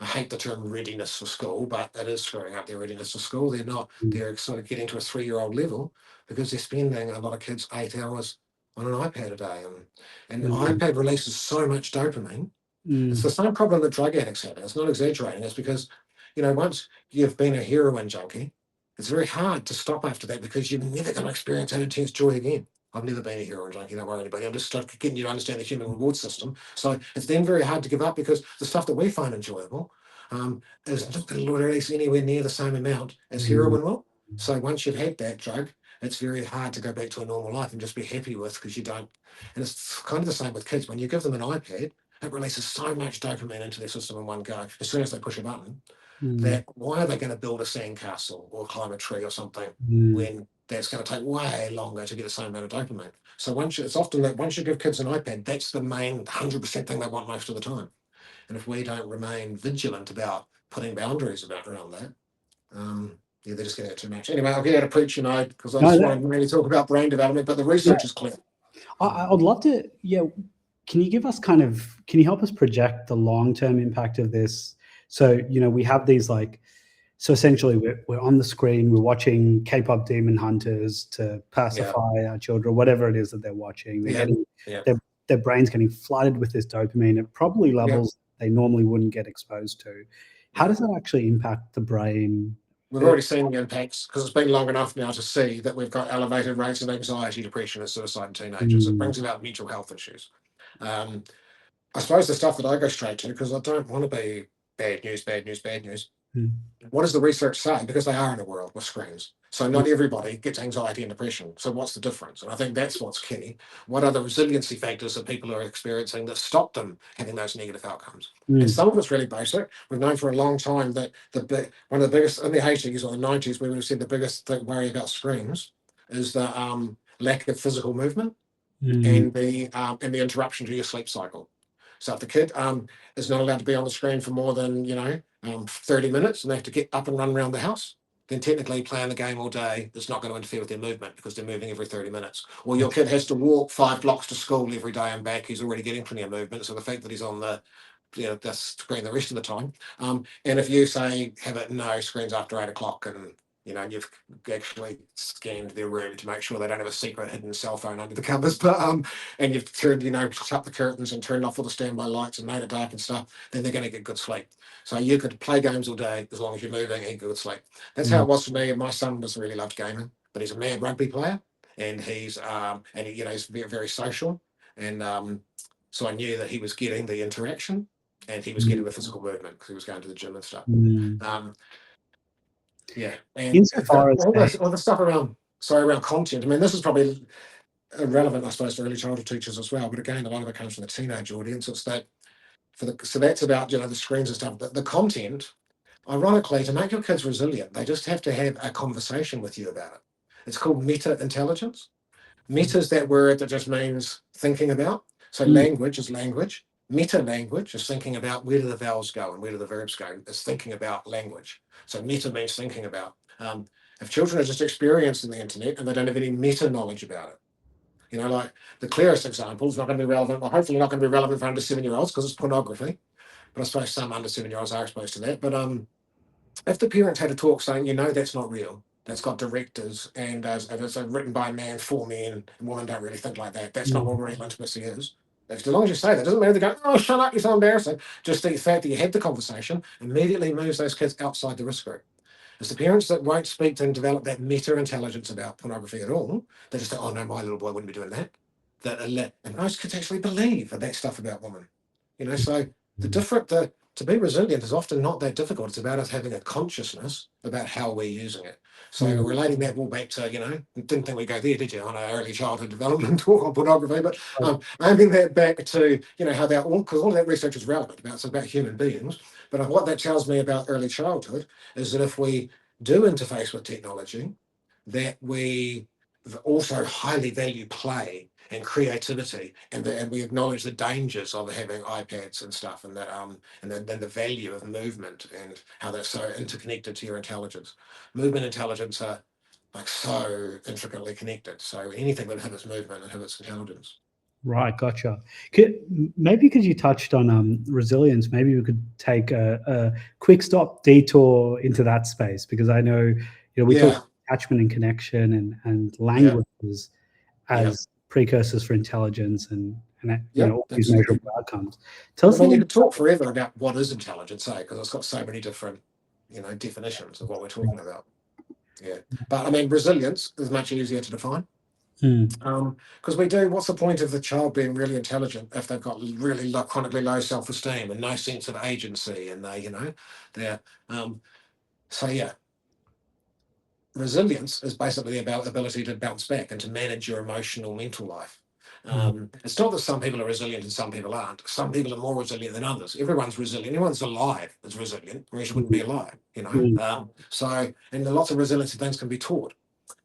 I hate the term readiness for school, but it is screwing up their readiness for school. mm, They're sort of getting to a 3-year-old level because they're spending a lot of kids 8 hours on an iPad a day, and mm, iPad releases so much dopamine. It's mm, the same problem that drug addicts have. It's not exaggerating. It's because, once you've been a heroin junkie, it's very hard to stop after that because you're never going to experience that intense joy again. I've never been a heroin junkie, don't worry anybody. I'm just getting you to understand the human reward system. So it's then very hard to give up because the stuff that we find enjoyable is not going to release anywhere near the same amount as mm, heroin will. So once you've had that drug, it's very hard to go back to a normal life and just be happy with, because you don't. And it's kind of the same with kids. When you give them an iPad, it releases so much dopamine into their system in one go as soon as they push a button, mm, that why are they going to build a sandcastle or climb a tree or something mm, when that's going to take way longer to get the same amount of dopamine? So it's often that once you give kids an iPad, that's the main 100% thing they want most of the time. And if we don't remain vigilant about putting boundaries around that, yeah, they're just getting it too much. Anyway, I'll get out of preach, because I No, just want to really talk about brain development, but the yeah, research is clear. I'd love to. Yeah, can you give us can you help us project the long term impact of this? So we have these so essentially we're on the screen, we're watching K-pop Demon Hunters to Yeah, pacify our children, whatever it is that they're watching. They're yeah, getting yeah, their brains getting flooded with this dopamine at probably yeah, levels they normally wouldn't get exposed to. How yeah. does that actually impact the brain? We've Uh, already seen the impacts because it's been long enough now to see that we've got elevated rates of anxiety, depression, and suicide in teenagers. It mm, brings about mental health issues. I suppose the stuff that I go straight to, because I don't want to be bad news, bad news, bad news. Mm. What does the research say? Because they are in a world with screens. So not everybody gets anxiety and depression. So what's the difference? And I think that's what's key. What are the resiliency factors that people are experiencing that stop them having those negative outcomes? And some of it's really basic. We've known for a long time that one of the biggest in the 80s or the 90s, we would have said the biggest worry about screens is the lack of physical movement and the interruption to your sleep cycle. So if the kid is not allowed to be on the screen for more than 30 minutes, and they have to get up and run around the house, then technically playing the game all day is not going to interfere with their movement because they're moving every 30 minutes. Or your kid has to walk 5 blocks to school every day and back. He's already getting plenty of movement. So the fact that he's on the screen the rest of the time. And if you say have it no screens after 8 o'clock, and you've actually scanned their room to make sure they don't have a secret hidden cell phone under the covers, but and you've turned, shut the curtains and turned off all the standby lights and made it dark and stuff, then they're going to get good sleep. So you could play games all day as long as you're moving and get good sleep. That's how it was for me. And my son really loved gaming, but he's a mad rugby player, and he's he's very, very social, and so I knew that he was getting the interaction and he was getting the physical movement because he was going to the gym and stuff. Yeah, and Insofar as all the stuff around content. I mean, this is probably relevant, I suppose, to early childhood teachers as well. But again, a lot of it comes from the teenage audience. It's that so that's about the screens and stuff. But the content, ironically, to make your kids resilient, they just have to have a conversation with you about it. It's called meta intelligence. Meta is that word that just means thinking about. So language is language. Meta language is thinking about where do the vowels go and where do the verbs go. It's thinking about language. So meta means thinking about. If children are just experiencing the internet and they don't have any meta knowledge about it, like the clearest example is not going to be relevant, or hopefully not going to be relevant for under 7-year-olds because it's pornography. But I suppose some under 7-year-olds are exposed to that. But if the parents had a talk saying, that's not real, that's got directors, and it's written by a man for men, and women don't really think like that. That's not what real intimacy is. As long as you say that, doesn't matter. They go, oh, shut up, you're so embarrassing. Just the fact that you had the conversation immediately moves those kids outside the risk group. It's the parents that won't speak to and develop that meta intelligence about pornography at all. They just say, oh no, my little boy wouldn't be doing that. And most kids actually believe that stuff about women. So to be resilient is often not that difficult. It's about us having a consciousness about how we're using it. So relating that all back to, didn't think we'd go there, did you, on our early childhood development talk on pornography, but aiming that back to, how that all, because all of that research is relevant it's about human beings. But what that tells me about early childhood is that if we do interface with technology, that we also highly value play and creativity, and we acknowledge the dangers of having iPads and stuff, and that and then the value of movement and how they're so interconnected to your intelligence. Movement intelligence are like so intricately connected. So anything that inhibits movement inhibits intelligence. Right, gotcha. Maybe because you touched on resilience, maybe we could take a quick stop detour into that space, because I know we talk attachment and connection and languages as precursors for intelligence and all these measurable outcomes. You could talk forever about what is intelligence, because it's got so many different definitions of what we're talking about. Yeah, but I mean, resilience is much easier to define. Because what's the point of the child being really intelligent if they've got really chronically low self-esteem and no sense of agency, and they're resilience is basically about ability to bounce back and to manage your emotional mental life. It's not that some people are resilient and some people aren't. Some people are more resilient than others. Everyone's resilient. Anyone's alive is resilient, or else you wouldn't be alive, and lots of resiliency things can be taught.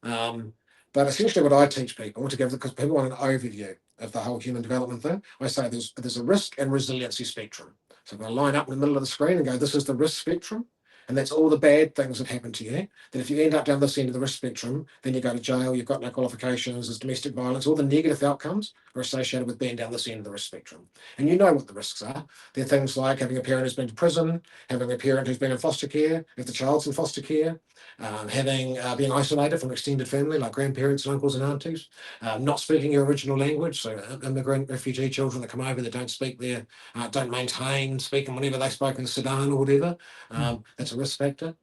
But essentially what I teach people to give, because people want an overview of the whole human development thing, I say there's a risk and resiliency spectrum. So I'm going to line up in the middle of the screen and go, this is the risk spectrum. And that's all the bad things that happen to you. That if you end up down this end of the risk spectrum, then you go to jail, you've got no qualifications, there's domestic violence, all the negative outcomes are associated with being down this end of the risk spectrum. And you know what the risks are. They're things like having a parent who's been to prison, having a parent who's been in foster care, if the child's in foster care, being isolated from extended family like grandparents and uncles and aunties, not speaking your original language, so immigrant refugee children that come over that don't speak don't maintain speaking whenever they spoke in Sudan or whatever. That's a risk factor.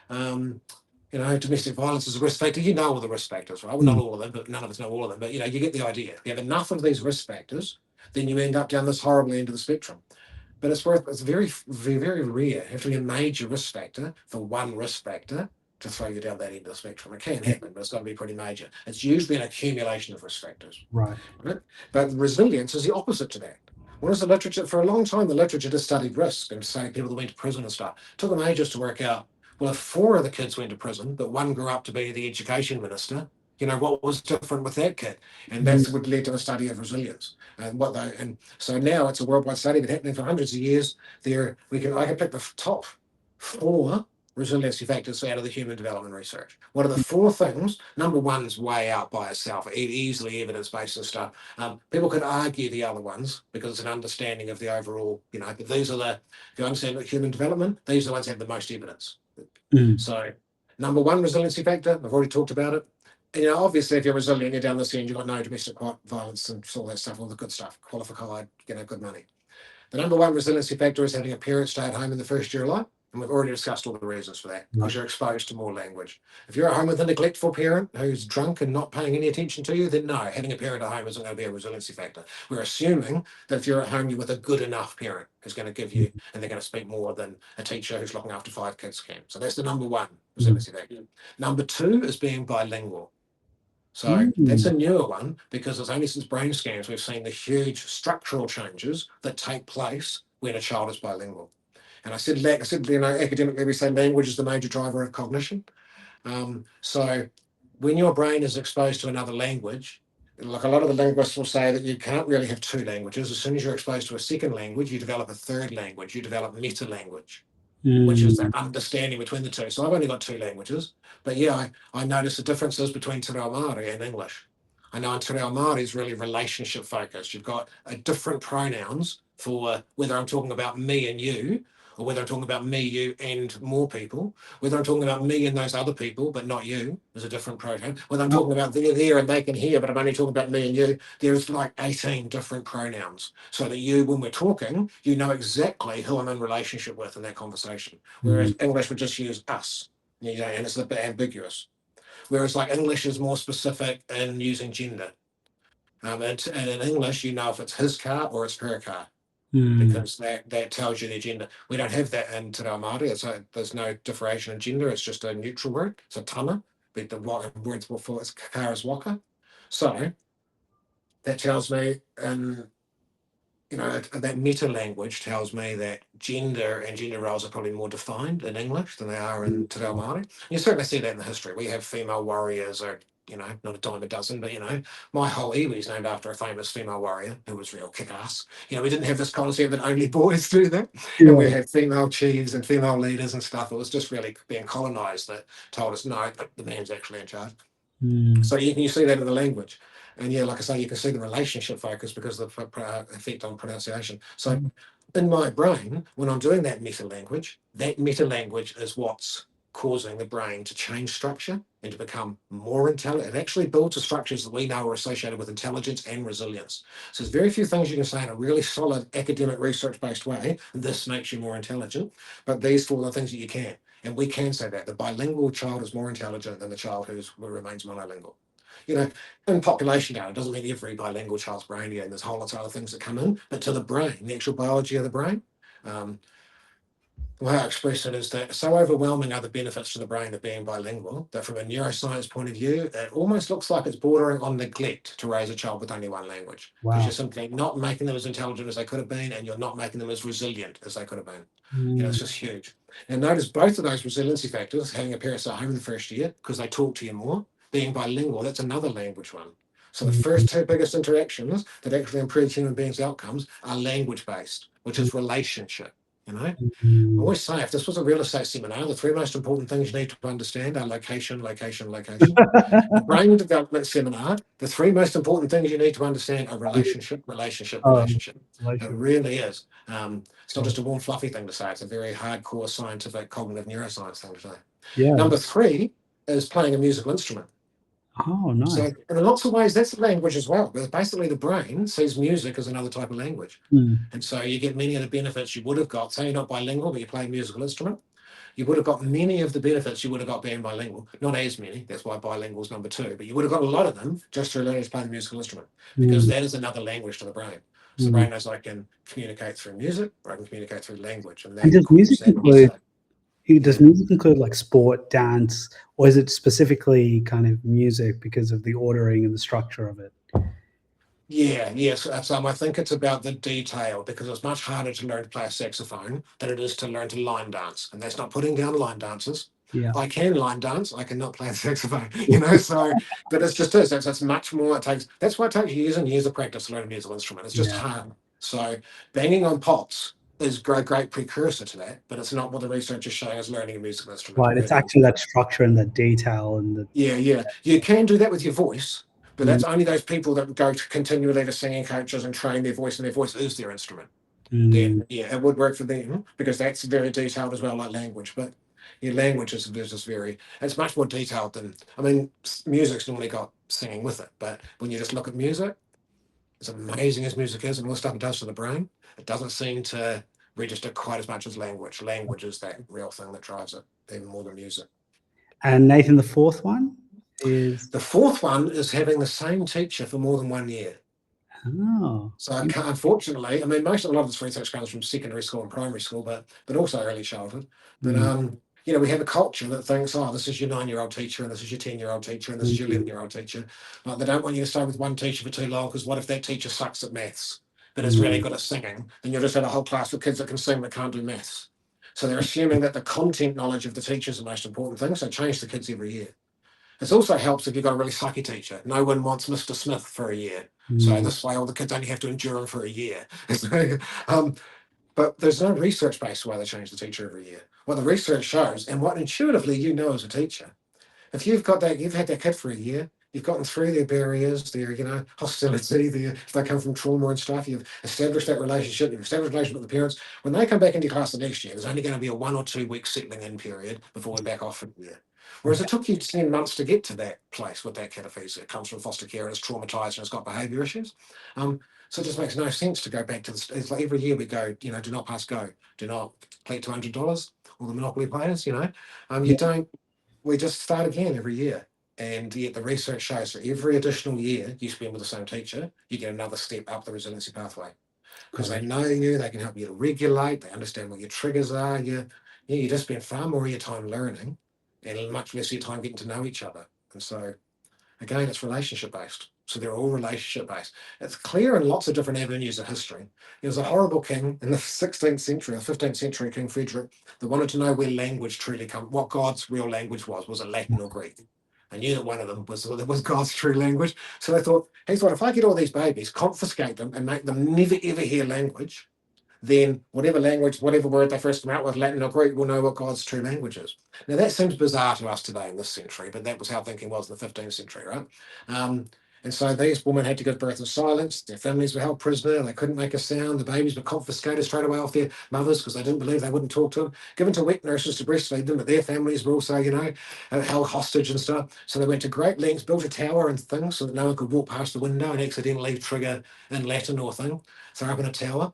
Domestic violence is a risk factor. You know all the risk factors, right? Well, not all of them, but none of us know all of them. But you get the idea. If you have enough of these risk factors, then you end up down this horrible end of the spectrum. but it's very rare. You have to be a major risk factor for one risk factor to throw you down that end of the spectrum. It can happen, but it's got to be pretty major. It's usually an accumulation of risk factors. Right. Right? But resilience is the opposite to that. What is the literature? For a long time, the literature just studied risk and studied people that went to prison and stuff. It took them ages to work out, well, if 4 of the kids went to prison, but one grew up to be the education minister, what was different with that kid? And Mm. that's what led to a study of resilience. And so now it's a worldwide study been happening for hundreds of years. I can pick the top 4 resiliency factors out of the human development research. What are the 4 things? Number 1 is way out by itself, easily evidence-based and stuff. People can argue the other ones because it's an understanding of the overall, but these are if you understand human development, these are the ones that have the most evidence. Mm. So number 1 resiliency factor, I've already talked about it. And, obviously if you're resilient, you're down this end, you've got no domestic violence and all that stuff, all the good stuff, qualified, good money. The number 1 resiliency factor is having a parent stay at home in the first year of life. And we've already discussed all the reasons for that, because you're exposed to more language. If you're at home with a neglectful parent who's drunk and not paying any attention to you, then no, having a parent at home isn't going to be a resiliency factor. We're assuming that if you're at home, you're with a good enough parent who's going to give you, and they're going to speak more than a teacher who's looking after 5 kids can. So that's the number 1 resiliency factor. Number 2 is being bilingual. So that's a newer one, because it's only since brain scans we've seen the huge structural changes that take place when a child is bilingual. And I said, academically we say language is the major driver of cognition. So when your brain is exposed to another language, like a lot of the linguists will say that you can't really have 2 languages. As soon as you're exposed to a second language, you develop a third language. You develop meta language, which is that understanding between the 2. So I've only got 2 languages, but yeah, I notice the differences between Te Reo Māori and English. I know in Te Reo Māori is really relationship focused. You've got different pronouns for whether I'm talking about me and you, or whether I'm talking about me, you, and more people, whether I'm talking about me and those other people, but not you, is a different pronoun. Whether I'm talking about there and they can hear, but I'm only talking about me and you, there's like 18 different pronouns. So that when we're talking, you know exactly who I'm in relationship with in that conversation. Whereas English would just use us, and it's a bit ambiguous. Whereas like English is more specific in using gender. And in English, you know if it's his car or it's her car, because that tells you their gender. We don't have that in Te Reo Māori. There's no differentiation in gender. It's just a neutral word. It's a tana, but the words for its car is waka. So that tells me, that meta language tells me that gender and gender roles are probably more defined in English than they are in Te Reo Māori. You certainly see that in the history. We have female warriors, or not a dime a dozen, but my whole iwi is named after a famous female warrior who was real kick-ass. We didn't have this concept that only boys do that. And we had female chiefs and female leaders and stuff. It was just really being colonized that told us, no, the man's actually in charge. So you see that in the language. And like I say, you can see the relationship focus because of the effect on pronunciation. So in my brain, when I'm doing that meta language is what's causing the brain to change structure and to become more intelligent. It actually builds the structures that we know are associated with intelligence and resilience. So there's very few things you can say in a really solid academic research-based way, this makes you more intelligent, but these 4 are the things that you can. And we can say that the bilingual child is more intelligent than the child who remains monolingual. In population data, it doesn't mean every bilingual child's brain, and there's a whole lot of other things that come in, but to the brain, the actual biology of the brain, the way I express it is that so overwhelming are the benefits to the brain of being bilingual that from a neuroscience point of view, it almost looks like it's bordering on neglect to raise a child with only 1 language. Because you're simply not making them as intelligent as they could have been, and you're not making them as resilient as they could have been. It's just huge. And notice both of those resiliency factors, having a parent at home in the first year, because they talk to you more, being bilingual, that's another language one. So the first 2 biggest interactions that actually improve human beings' outcomes are language-based, which is relationship. I always say, if this was a real estate seminar, the 3 most important things you need to understand are location, location, location. A brain development seminar, the 3 most important things you need to understand are relationship, relationship, relationship. It really is. It's not just a warm, fluffy thing to say. It's a very hardcore scientific cognitive neuroscience thing to say. Number 3 is playing a musical instrument. Oh, nice. So in lots of ways, that's language as well. Because basically the brain sees music as another type of language. And so you get many of the benefits you would have got. Say you're not bilingual, but you play a musical instrument. You would have got many of the benefits you would have got being bilingual. Not as many. That's why bilingual is number 2. But you would have got a lot of them just through learning to play the musical instrument. Because that is another language to the brain. So the brain knows I can communicate through music, or I can communicate through language, and And that calls that ECE. does music include like sport, dance, or is it specifically kind of music because of the ordering and the structure of it? Yeah, yes. So I think it's about the detail, because it's much harder to learn to play a saxophone than it is to learn to line dance. And that's not putting down line dancers. Yeah. I can line dance, I cannot play a saxophone, so, but it's just is. It's much more, that's why it takes years and years of practice to learn a musical instrument. It's just Yeah. hard. So banging on pots is great precursor to that, but it's not what the research is showing as learning a musical instrument. Right. It's actually that structure and that detail and the. Yeah. You can do that with your voice, but Mm, that's only those people that go to continually to singing coaches and train their voice, and their voice is their instrument. Then yeah, it would work for them, because that's very detailed as well, like language. But your language is just very, it's much more detailed than, I mean, music's normally got singing with it, but when you just look at music, as amazing as music is and all the stuff it does to the brain, it doesn't seem to register quite as much as language. Language is that real thing that drives it, even more than music. And Nathan, the fourth one is. The fourth one is having the same teacher for more than 1 year. Oh. So unfortunately, I mean, a lot of this research comes from secondary school and primary school, but also early childhood. But we have a culture that thinks, oh, this is your 9-year-old teacher, and this is your 10-year-old teacher, and this is your 11-year-old teacher. Like, they don't want you to stay with one teacher for too long, because what if that teacher sucks at maths, but is really good at singing, and you'll just have a whole class of kids that can sing but can't do maths. So they're assuming that the content knowledge of the teacher is the most important thing. So change the kids every year. It also helps if you've got a really sucky teacher. No one wants Mr. Smith for a year. So this way all the kids only have to endure him for a year. But there's no research base why they change the teacher every year. What the research shows, and what intuitively you know as a teacher, if you've had that kid for a year, you've gotten through their barriers, their hostility, if they come from trauma and stuff, you've established that relationship, you've established a relationship with the parents. When they come back into class the next year, there's only going to be a 1 or 2 week settling in period before we're back off for a year. Whereas it took you 10 months to get to that place with that kid if it comes from foster care and it's traumatized and it's got behaviour issues. So it just makes no sense to go back to this. It's like every year we go, do not pass go, do not play $200, all the Monopoly players, you don't, we just start again every year. And yet the research shows for every additional year you spend with the same teacher, you get another step up the resiliency pathway. Because they know you, they can help you to regulate, they understand what your triggers are. You just spend far more of your time learning and much less of your time getting to know each other. And so again, it's relationship based. So they're all relationship based. It's clear in lots of different avenues of history. There was a horrible king in the 16th century or 15th century, King Frederick, that wanted to know where language truly what God's real language was it Latin or Greek? I knew that one of them was God's true language. So they thought, if I get all these babies, confiscate them and make them never ever hear language, then whatever language, whatever word they first come out with, Latin or Greek, will know what God's true language is. Now that seems bizarre to us today in this century, but that was how thinking was in the 15th century, right? And so these women had to give birth in silence. Their families were held prisoner. They couldn't make a sound. The babies were confiscated straight away off their mothers because they didn't believe they wouldn't talk to them. Given to wet nurses to breastfeed them, but their families were also, held hostage and stuff. So they went to great lengths, built a tower and things so that no one could walk past the window and accidentally trigger in Latin or thing. So up in a tower.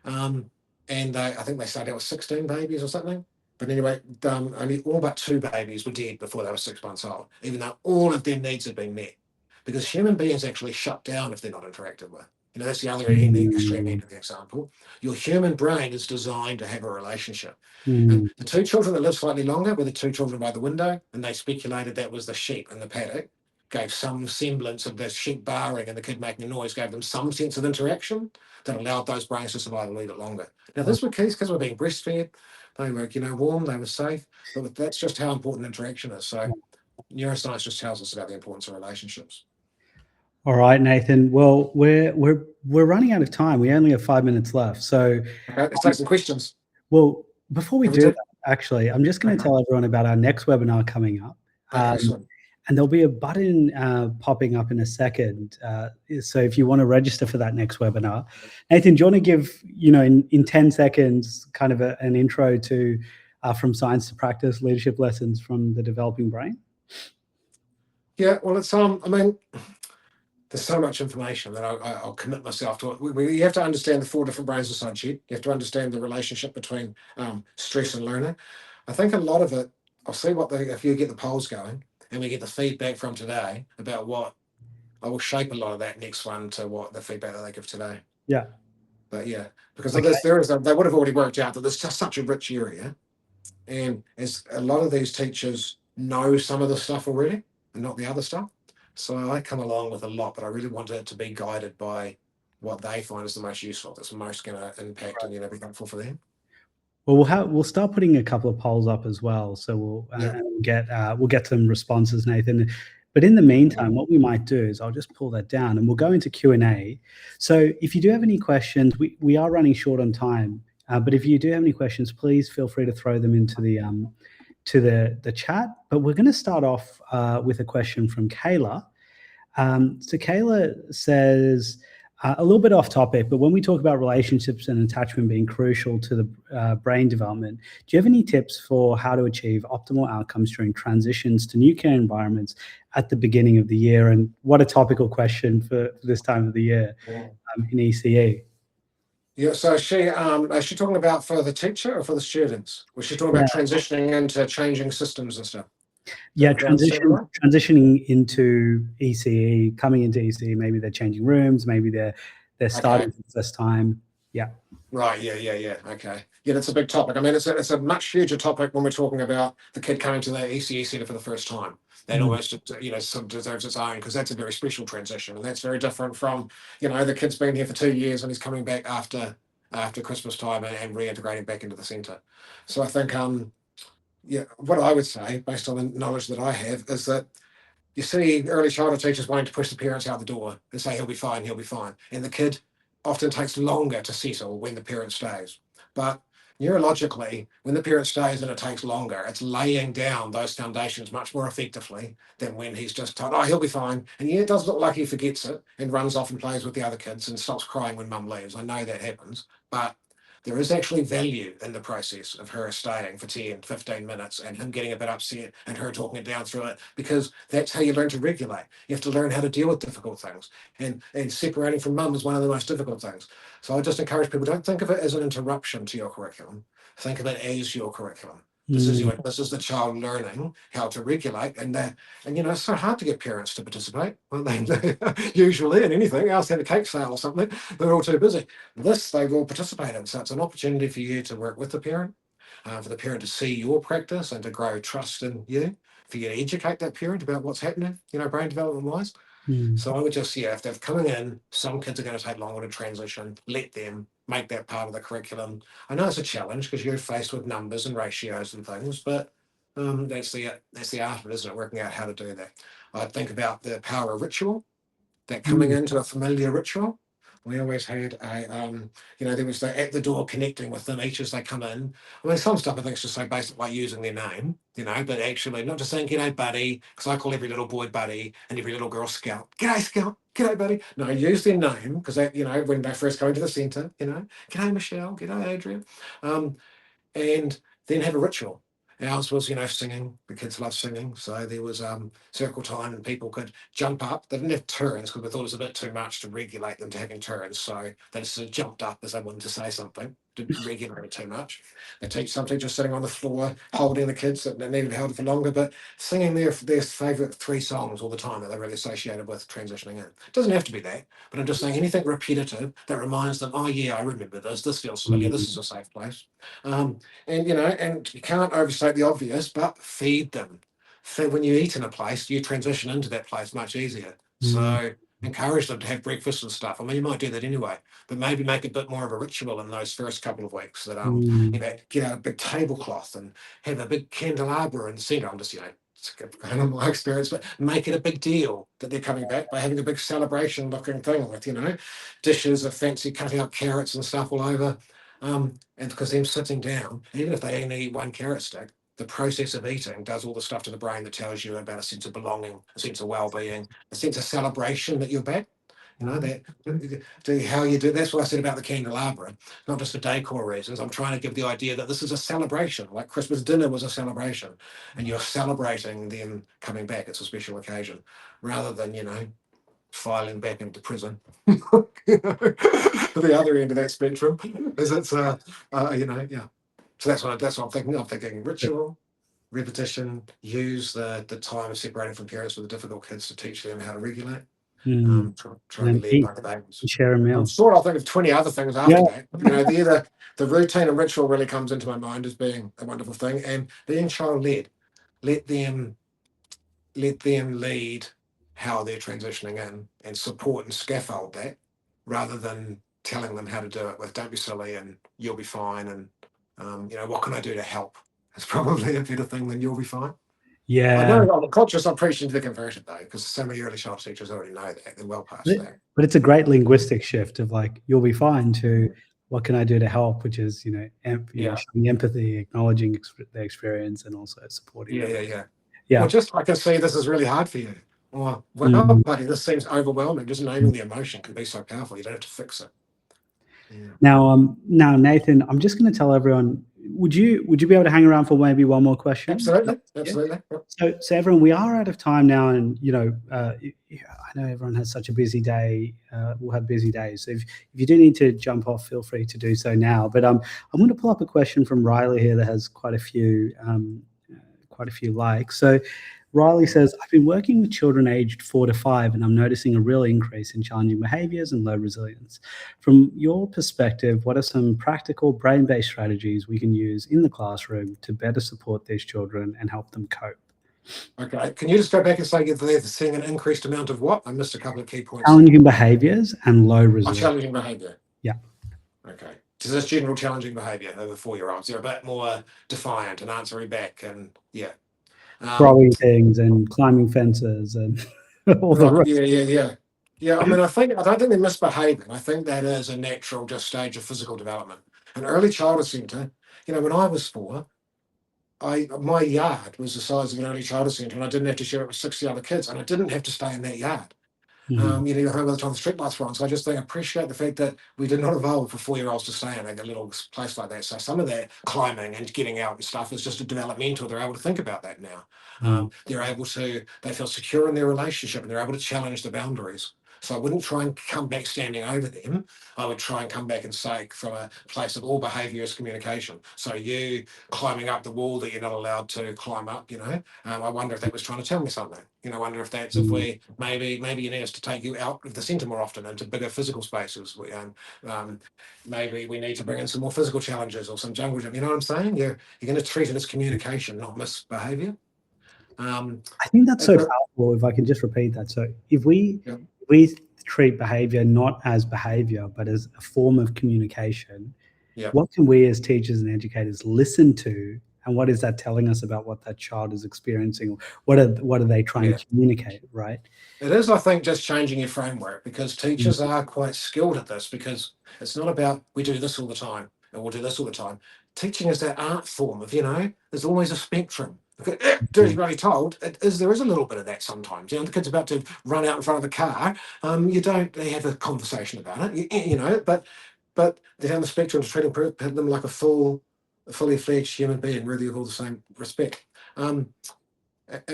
And I think they started out with 16 babies or something. But anyway, only all but 2 babies were dead before they were 6 months old, even though all of their needs had been met. Because human beings actually shut down if they're not interacted with. That's the other extreme end of the example. Your human brain is designed to have a relationship. And the 2 children that lived slightly longer were the 2 children by the window, and they speculated that was the sheep in the paddock. Gave some semblance of the sheep barring and the kid making a noise, gave them some sense of interaction that allowed those brains to survive a little bit longer. Now, this were kids because we're being breastfed. They were, warm, they were safe. But that's just how important interaction is. So neuroscience just tells us about the importance of relationships. All right, Nathan. Well, we're running out of time. We only have 5 minutes left. So let's take some questions. Well, before we do that, actually, I'm just going to tell everyone about our next webinar coming up. And there'll be a button popping up in a second. So if you want to register for that next webinar, Nathan, do you want to give, in 10 seconds, kind of an intro to From Science to Practice, leadership lessons from the developing brain? Yeah, well, it's, there's so much information that I'll commit myself to it. You have to understand the 4 different brains inside you. You have to understand the relationship between stress and learning. I think a lot of it, I'll see if you get the polls going and we get the feedback from today about what, I will shape a lot of that next one to what the feedback that they give today. Yeah. But yeah, because of Okay. this, they would have already worked out that there's just such a rich area. And as a lot of these teachers know some of the stuff already and not the other stuff. So I come along with a lot, but I really want it to be guided by what they find is the most useful, that's the most going to impact and be helpful for them. Well, we'll start putting a couple of polls up as well, so Yeah. we'll get some responses, Nathan. But in the meantime, what we might do is I'll just pull that down and we'll go into Q&A. So if you do have any questions, we are running short on time, but if you do have any questions, please feel free to throw them into the chat. But we're going to start off with a question from Kayla. So Kayla says, a little bit off topic, but when we talk about relationships and attachment being crucial to the brain development, do you have any tips for how to achieve optimal outcomes during transitions to new care environments at the beginning of the year? And what a topical question for this time of the year in ECE. Yeah, so is she talking about for the teacher or for the students? Was she talking Yeah, about transitioning into changing systems and stuff? yeah, Did I understand it right? transitioning into ECE, coming into ECE, maybe they're changing rooms, maybe they're Okay. starting for the first time. Yeah. Right. Yeah. Okay. Yeah, that's a big topic. I mean, it's a much huger topic when we're talking about the kid coming to the ECE centre for the first time. That Mm. almost, sort of deserves its own, because that's a very special transition, and that's very different from, the kid's been here for 2 years and he's coming back after Christmas time and reintegrating back into the centre. So I think, yeah, what I would say, based on the knowledge that I have, is that you see early childhood teachers wanting to push the parents out the door and say, he'll be fine. And the kid often takes longer to settle when the parent stays. But neurologically, when the parent stays and it takes longer, it's laying down those foundations much more effectively than when he's just told, oh, he'll be fine. And yeah, it does look like he forgets it and runs off and plays with the other kids and stops crying when mum leaves. I know that happens. But there is actually value in the process of her staying for 10, 15 minutes and him getting a bit upset and her talking it down through it, because that's how you learn to regulate. You have to learn how to deal with difficult things. And separating from mum is one of the most difficult things. So I just encourage people, don't think of it as an interruption to your curriculum. Think of it as your curriculum. Mm. This is the child learning how to regulate, and it's so hard to get parents to participate. Well, they usually in anything else, have a cake sale or something. They're all too busy. This they will participate in. So it's an opportunity for you to work with the parent, for the parent to see your practice and to grow trust in you, for you to educate that parent about what's happening, brain development wise. Mm. So I would just, if they're coming in, some kids are going to take longer to transition, let them make that part of the curriculum. I know it's a challenge because you're faced with numbers and ratios and things, but that's the art of it, isn't it? Working out how to do that. I think about the power of ritual, that coming Mm. into a familiar ritual. We always had there was the at the door connecting with them each as they come in. I mean, some stuff I think is just so basic, like using their name, but actually not just saying, g'day, buddy, because I call every little boy buddy and every little girl Scout. G'day, Scout. G'day, buddy. No, use their name, because when they first go into the centre, g'day, Michelle. G'day, Adrian. Um, and then have a ritual. Ours was, singing. The kids love singing, so there was circle time, and people could jump up. They didn't have turns because we thought it was a bit too much to regulate them to having turns, so they just sort of jumped up as they wanted to say something. Didn't regulate it too much. Some teachers sitting on the floor holding the kids that needed held for longer, but singing their favourite 3 songs all the time that they're really associated with transitioning in. It doesn't have to be that, but I'm just saying anything repetitive that reminds them, oh yeah, I remember this. This feels familiar. This is Mm. a safe place. And you can't overstate the obvious, but feed them. So when you eat in a place, you transition into that place much easier. Mm. So encourage them to have breakfast and stuff. I mean, you might do that anyway, but maybe make a bit more of a ritual in those first couple of weeks. That Mm. get out a big tablecloth and have a big candelabra in the centre. I'm just it's kind of my experience, but make it a big deal that they're coming back by having a big celebration looking thing with dishes of fancy cutting up carrots and stuff all over. And because them sitting down, even if they only eat 1 carrot stick, the process of eating does all the stuff to the brain that tells you about a sense of belonging, a sense of well-being, a sense of celebration that you're back. That how you do. That's what I said about the candelabra, not just for decor reasons. I'm trying to give the idea that this is a celebration, like Christmas dinner was a celebration, and you're celebrating them coming back. It's a special occasion, rather than filing back into prison. The other end of that spectrum is yeah. So that's what I'm thinking. I'm thinking ritual, repetition, use the time of separating from parents with the difficult kids to teach them how to regulate. Mm. And Trying to then lead eat like the babies. and share a I'm meal. sure I'll think of 20 other things Yeah. after that. The routine and ritual really comes into my mind as being a wonderful thing, and being child led. Let them lead how they're transitioning in and support and scaffold that rather than telling them how to do it with don't be silly and you'll be fine and what can I do to help? It's probably a better thing than you'll be fine. I Yeah. know I'm conscious I'm preaching to the converted though, because so many early child teachers already know that. They're well past But, that. but it's a great linguistic shift of like, you'll be fine to what can I do to help, which is, Yeah. showing empathy, acknowledging their experience and also supporting them. Yeah. Or Yeah. just I can see this is really hard for you. Or well, Mm. buddy, this seems overwhelming. Just naming the emotion can be so powerful. You don't have to fix it. Yeah. Now, Nathan, I'm just going to tell everyone. Would you be able to hang around for maybe one more question? Absolutely. Yeah. Absolutely. So everyone, we are out of time now, and I know everyone has such a busy day. We'll have busy days. So if you do need to jump off, feel free to do so now. But I'm going to pull up a question from Riley here that has quite a few likes. So Riley says, I've been working with children aged 4 to 5, and I'm noticing a real increase in challenging behaviors and low resilience. From your perspective, what are some practical brain-based strategies we can use in the classroom to better support these children and help them cope? Okay. Can you just go back and say they're seeing an increased amount of what? I missed a couple of key points. Challenging behaviors and low resilience. Challenging behaviour. Yeah. Okay. So this general challenging behaviour over 4-year-olds. They're a bit more defiant and answering back and yeah. Throwing things and climbing fences and all the Right. rest. Yeah. Yeah, I mean, I don't think they're misbehaving. I think that is a natural just stage of physical development. An early childhood centre, when I was 4, my yard was the size of an early childhood centre, and I didn't have to share it with 60 other kids, and I didn't have to stay in that yard. You're home by the time the street lights were on. So I just think I appreciate the fact that we did not evolve for 4-year-olds to stay in a little place like that. So some of that climbing and getting out and stuff is just a developmental. They're able to think about that now. They feel secure in their relationship and they're able to challenge the boundaries. So I wouldn't try and come back standing over them. I would try and come back and say from a place of all behaviour is communication. So you climbing up the wall that you're not allowed to climb up, I wonder if that was trying to tell me something. I wonder if that's if we maybe you need us to take you out of the centre more often into bigger physical spaces. Maybe we need to bring in some more physical challenges or some jungle gym. You know what I'm saying? You're going to treat it as communication, not misbehaviour. I think that's so powerful. If I can just repeat that. So if we treat behavior not as behavior, but as a form of communication, what can we as teachers and educators listen to, and what is that telling us about what that child is experiencing? What are they trying to communicate, right? It is, I think, just changing your framework, because teachers are quite skilled at this, because it's not about we do this all the time and we'll do this all the time. Teaching is that art form of, there's always a spectrum. Do as you're really told. There is a little bit of that sometimes. The kid's about to run out in front of the car. They have a conversation about it, but they're down the spectrum to treat them like a fully fledged human being, worthy of all the same respect. And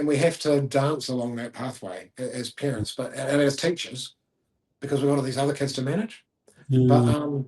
we have to dance along that pathway as parents, and as teachers, because we've got all these other kids to manage. But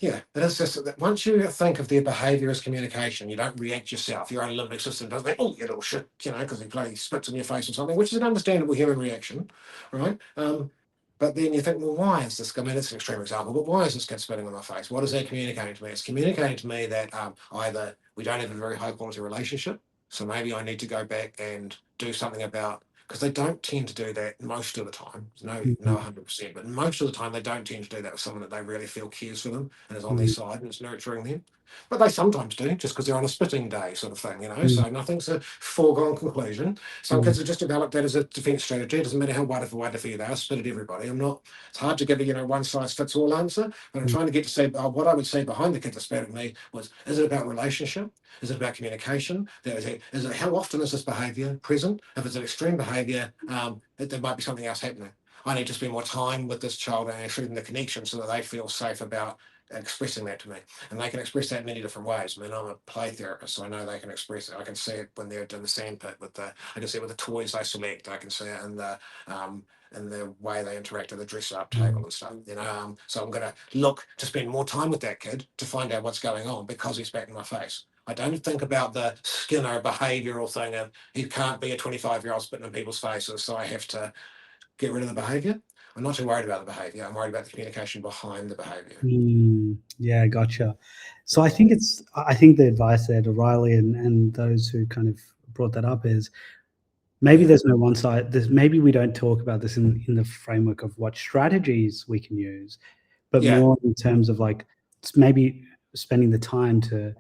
it is just that once you think of their behaviour as communication, you don't react yourself. Your own limbic system doesn't think, oh, you little shit, because he plays spits in your face or something, which is an understandable human reaction, right? But then you think, well, why is this? I mean, it's an extreme example, but why is this kid spitting on my face? What is that communicating to me? It's communicating to me that either we don't have a very high quality relationship, so maybe I need to go back and do something about, because they don't tend to do that most of the time. No 100%, but most of the time they don't tend to do that with someone that they really feel cares for them and is on their side and is nurturing them. But they sometimes do, just because they're on a spitting day, sort of thing, So nothing's a foregone conclusion. Some kids have just developed that as a defence strategy. It doesn't matter how wonderful they are, spit at everybody. It's hard to give a one size fits all answer, but I'm trying to get to say what I would say behind the kids that spat at me was: is it about relationship? Is it about communication? Is it how often is this behaviour present? If it's an extreme behaviour, there might be something else happening. I need to spend more time with this child and actually in the connection so that they feel safe about expressing that to me. And they can express that in many different ways. I mean, I'm a play therapist, so I know they can express it. I can see it when they're in the sandpit I can see it with the toys they select. I can see it in the way they interact at the dress-up table and stuff. So I'm going to look to spend more time with that kid to find out what's going on because he's back in my face. I don't think about the Skinner behavioural thing of he can't be a 25-year-old spitting in people's faces, so I have to get rid of the behaviour. I'm not too worried about the behaviour. I'm worried about the communication behind the behaviour. Yeah, gotcha. So I think the advice there to Riley and those who kind of brought that up is maybe there's no one side. Maybe we don't talk about this in the framework of what strategies we can use, but more in terms of like maybe spending the time to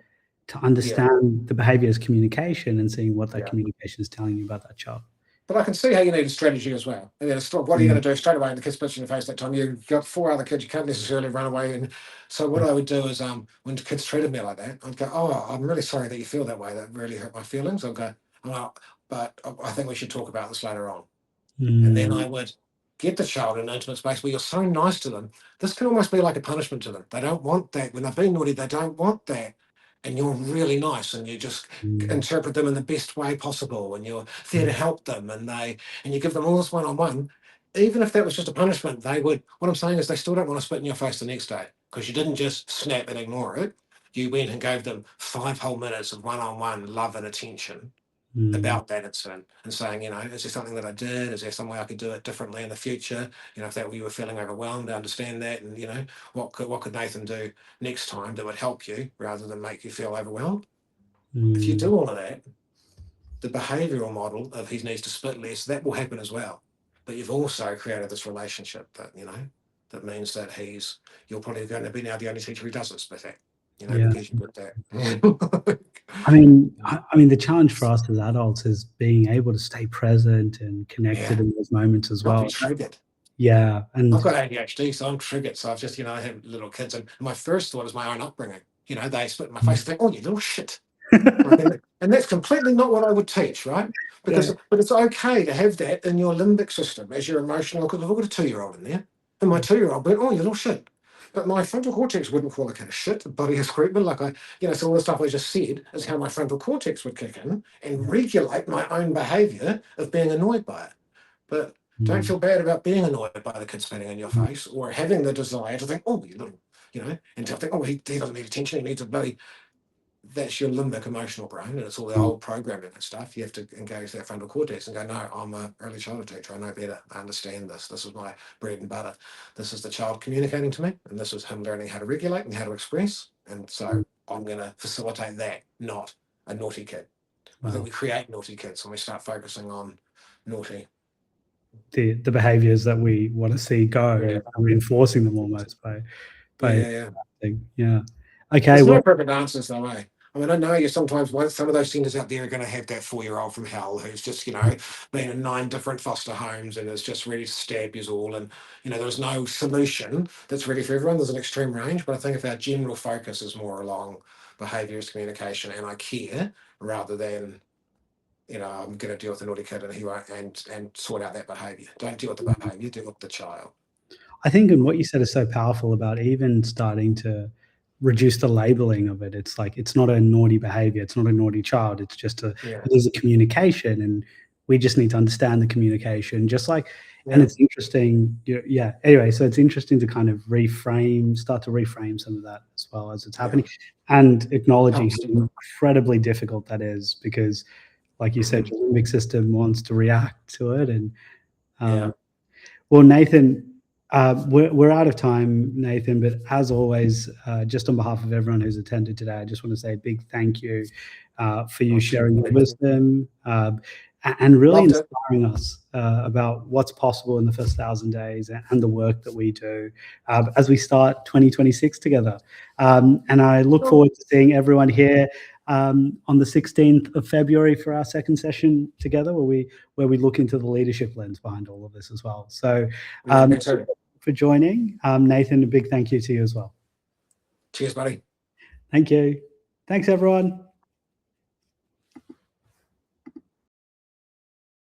understand the behaviour as communication and seeing what that communication is telling you about that child. But I can see how you need a strategy as well. And then what are you going to do straight away? And the kid's pitching in your face that time. You've got 4 other kids. You can't necessarily run away. And so what I would do is when kids treated me like that, I'd go, oh, I'm really sorry that you feel that way. That really hurt my feelings. I'll go, oh, but I think we should talk about this later on. And then I would get the child in an intimate space where you're so nice to them. This can almost be like a punishment to them. They don't want that. When they've been naughty, they don't want that. And you're really nice and you just interpret them in the best way possible and you're there to help them and you give them all this one-on-one. Even if that was just a punishment, they would, what I'm saying is they still don't want to spit in your face the next day because you didn't just snap and ignore it. You went and gave them 5 whole minutes of one-on-one love and attention about that incident and saying, is there something that I did? Is there some way I could do it differently in the future? If that you were feeling overwhelmed, I understand that. And, what could Nathan do next time that would help you rather than make you feel overwhelmed? If you do all of that, the behavioural model of he needs to spit less, that will happen as well. But you've also created this relationship that, that means that you're probably going to be now the only teacher who doesn't spit at. Because you did that. I mean, the challenge for us as adults is being able to stay present and connected in those moments as well. Not be triggered. Yeah, and I've got ADHD, so I'm triggered. So I've just, I have little kids, and my first thought is my own upbringing. They spit in my face and think, "Oh, you little shit," and that's completely not what I would teach, right? But it's okay to have that in your limbic system as your emotional. Because I've got a 2-year-old in there, and my 2-year-old went, "Oh, you little shit." But my frontal cortex wouldn't call it kind of shit, body of scrutiny, so all the stuff I just said is how my frontal cortex would kick in and regulate my own behaviour of being annoyed by it. But don't feel bad about being annoyed by the kid spitting in your face or having the desire to think, oh, you little, and to think, oh, he doesn't need attention, he needs a bloody. That's your limbic emotional brain, and it's all the old programming and stuff. You have to engage that frontal cortex and go, no, I'm an early childhood teacher. I know better. I understand this. This is my bread and butter. This is the child communicating to me, and this is him learning how to regulate and how to express. And so I'm going to facilitate that, not a naughty kid. I think we create naughty kids when we start focusing on naughty. The behaviours that we want to see go, and reinforcing them almost by Okay. There's no perfect answers though, eh? I mean, I know you sometimes some of those centres out there are going to have that 4-year-old from hell who's just, been in 9 different foster homes and is just ready to stab you all. And, there's no solution that's ready for everyone. There's an extreme range. But I think if our general focus is more along behaviours, communication, and I care rather than, I'm going to deal with the naughty kid and he won't, and sort out that behaviour. Don't deal with the behaviour, deal with the child. I think, and what you said is so powerful about even starting to reduce the labeling of it. It's like, it's not a naughty behavior. It's not a naughty child. It's just it is a communication, and we just need to understand the communication, just like, and it's interesting. Anyway, so it's interesting to kind of start to reframe some of that as well as it's happening, and acknowledging how incredibly difficult that is, because like you said, your limbic system wants to react to it. And well, Nathan, we're out of time, Nathan, but as always, just on behalf of everyone who's attended today, I just want to say a big thank you for you sharing your wisdom and really inspiring us about what's possible in the first 1,000 days and the work that we do as we start 2026 together. And I look forward to seeing everyone here on the 16th of February for our second session together, where we look into the leadership lens behind all of this as well. So for joining. Nathan, a big thank you to you as well. Cheers, buddy. Thank you. Thanks, everyone.